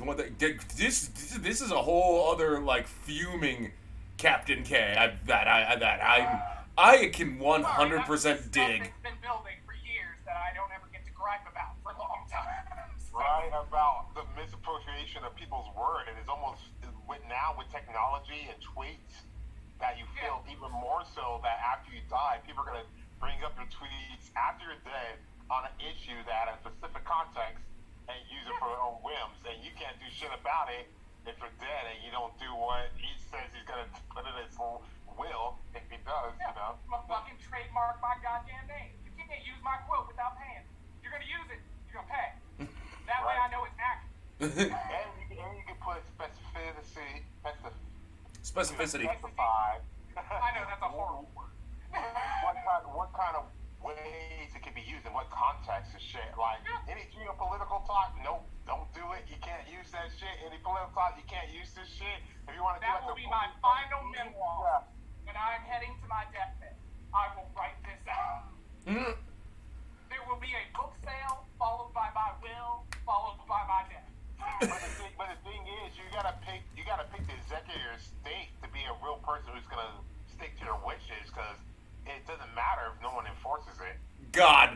This is a whole other like fuming Captain K. I can 100% dig. It's been building for years that I don't ever get to gripe about for a long time. Right, about the misappropriation of people's word, and it's almost now with technology and tweets that you feel even more so that after you die, people are gonna bring up your tweets after you're dead on an issue that has a specific context and use it for their own whims, and you can't do shit about it if you're dead and you don't do what he says he's gonna put in his will. If he does, you know. I'm gonna fucking trademark my goddamn name. You can't use my quote without paying. you're gonna use it, you're gonna pay. That way I know it's accurate. And you can put specificity. Specificity. Specify. I know that's a horrible word. what kind of ways it can be used in what context and shit. Like any geopolitical talk, nope, don't do it. You can't use that shit. Any political talk, you can't use this shit. If you want to do That it, will be my final memoir. When I'm heading to my deathbed, I will write this out. There will be a book sale, followed by my will, followed by my death. But the thing is, you gotta pick the executive state to be a real person who's gonna stick to their wishes, because it doesn't matter if no one enforces it. God.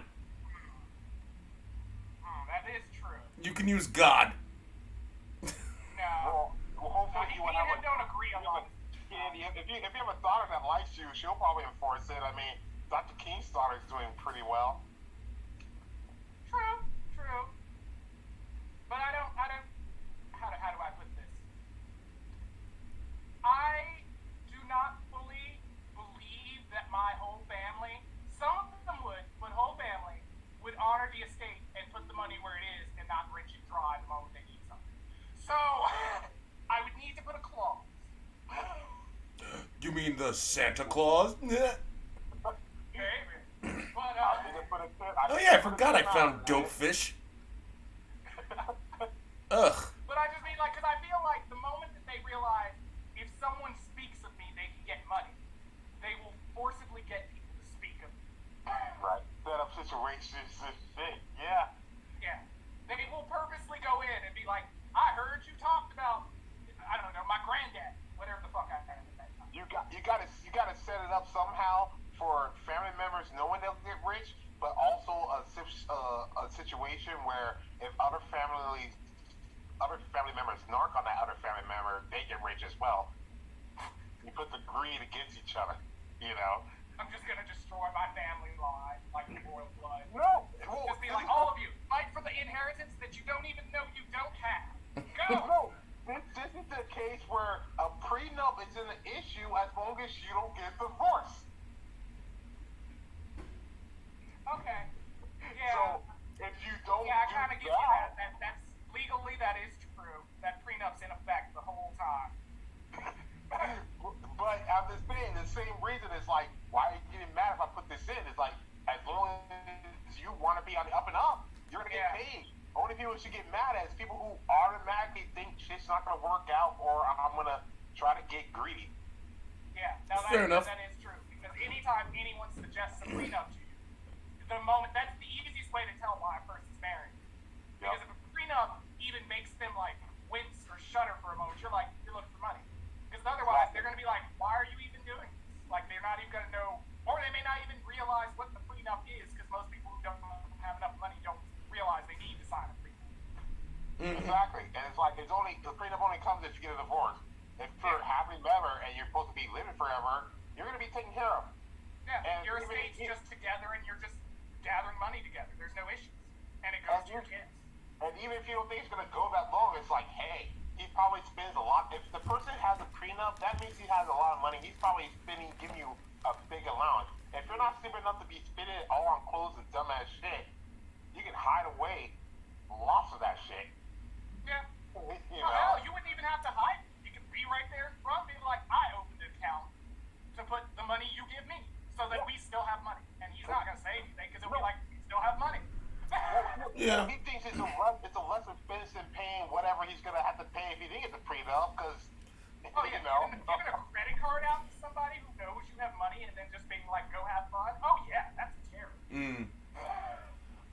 That is true. You can use God. No. Well, hopefully you will have a. don't agree on that. If you have a daughter that likes you, she'll probably enforce it. I mean, Dr. King's daughter's doing pretty well. True. But I don't, how do I put this? I do not fully believe that my whole family, some of them would, but whole family, would honor the estate and put the money where it is and not rinse it dry the moment they need something. So, I would need to put a clause. You mean the Santa Claus? Maybe. But, Oh yeah, I forgot I found dope fish. Ugh. But I just mean, like, because I feel like the moment that they realize if someone speaks of me, they can get money, they will forcibly get people to speak of me. Right. Set up situations and shit. Yeah. Yeah. They will purposely go in and be like, I heard you talked about, I don't know, my granddad, whatever the fuck I had at that time. You gotta set it up somehow for family members knowing they'll get rich, but also a situation where if other family members narc on that other family member, they get rich as well. You put the greed against each other, you know. I'm just gonna destroy my family line like royal blood. No, Just be like, all of you, fight for the inheritance that you don't even know you don't have. Go! no. This is the case where a prenup isn't an issue as long as you don't get divorced. Okay. Yeah. So if you don't I do kind of give you that. That's legally, that is true. That prenup's in effect the whole time. But I'm just saying, the same reason is like, why are you getting mad if I put this in? It's like, as long as you want to be on the up and up, you're going to get paid. Only people should get mad at is people who automatically think shit's not going to work out, or I'm going to try to get greedy. Yeah, no, Fair enough. That is true. Because anytime anyone suggests a prenup to you, the moment, that's the easiest way to tell why a person's married. Because if a prenup even makes them like wince or shudder for a moment, you're like, you're looking for money. Because otherwise, they're going to be like, why are you even doing this? Like, they're not even going to know, or they may not even realize what the prenup is, because most people who don't have enough money don't realize they need to sign a prenup. Exactly. And it's like, the prenup only comes if you get a divorce. If you're happily ever and you're supposed to be living forever, you're going to be taken care of. Yeah, And your even estate's if- just together and you're just gathering money together. There's no issues. And it goes to your kids. And even if you don't think it's going to go that long, it's like, hey, he probably spends a lot. If the person has a prenup, that means he has a lot of money. He's probably giving you a big allowance. If you're not stupid enough to be spending it all on clothes and dumbass shit, you can hide away lots of that shit. Yeah. You Well, know? hell, you wouldn't even have to hide it. You could be right there in front of me like, I opened an account to put the money you give me so that we still have money. And he's not going to say anything because it'll be like, we still have money. Yeah. He thinks it's a less expense than paying whatever he's going to have to pay if he thinks it's a prenup, because, Oh, yeah, you know. giving a credit card out to somebody who knows you have money and then just being like, go have fun. Oh, yeah, that's terrible.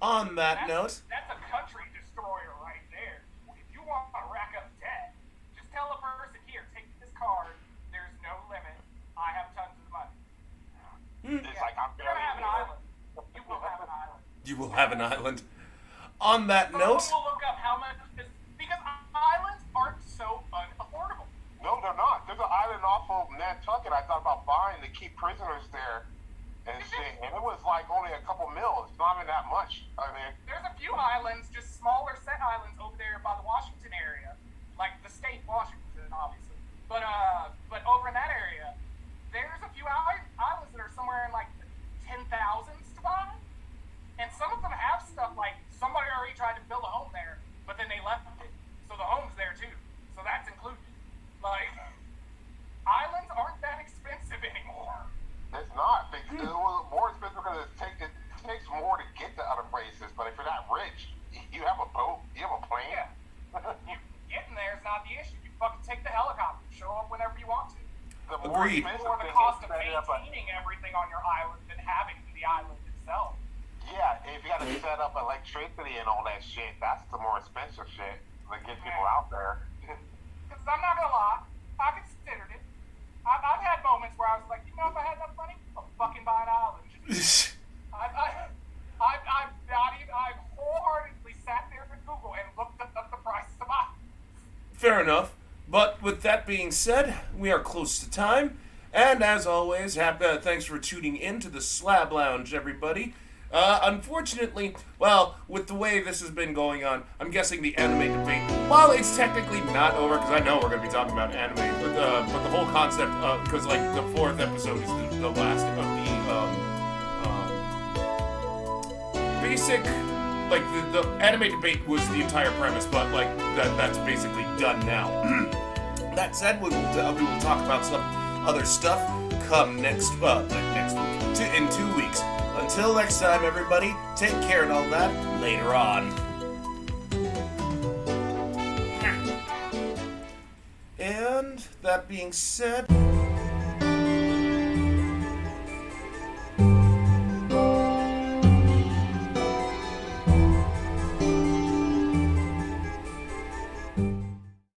On that note, That's a country destroyer right there. If you want to rack up debt, just tell a person, here, take this card. There's no limit. I have tons of money. It's like, I'm You're going to have an island. You will have an island. you will have an island. On that note, Someone will look up how much, because islands aren't so unaffordable. No, they're not. There's an island off of Nantucket I thought about buying to keep prisoners there and shit. And it was like only a couple mils. It's not even that much. I mean, There's a few islands, just smaller set islands over there by the Washington area, like the state Washington, obviously. But over in that area, there's a few islands that are somewhere in like the 10,000s to buy, and some of them have stuff like not the issue. You fucking take the helicopter, show up whenever you want to. The more Agreed. expensive Or the thing cost is of setting up a- maintaining everything on your island than having the island itself. Yeah, if you gotta set up electricity and all that shit, that's the more expensive shit to get people out there. Because I'm not gonna lie, I considered it. I've had moments where I was like, you know, if I had enough money, I'll fucking buy an island. I've wholeheartedly sat there at Google and looked up the prices of islands. Fair enough. But with that being said, we are close to time. And as always, thanks for tuning in to the Slab Lounge, everybody. Unfortunately, well, with the way this has been going on, I'm guessing the anime debate, while it's technically not over, because I know we're going to be talking about anime, but the whole concept, because like the 4th episode is the last of the basic, like the anime debate was the entire premise, but like that's basically done now. That said, we will talk about some other stuff come next week, in 2 weeks. Until next time, everybody, take care and all that later on. And that being said...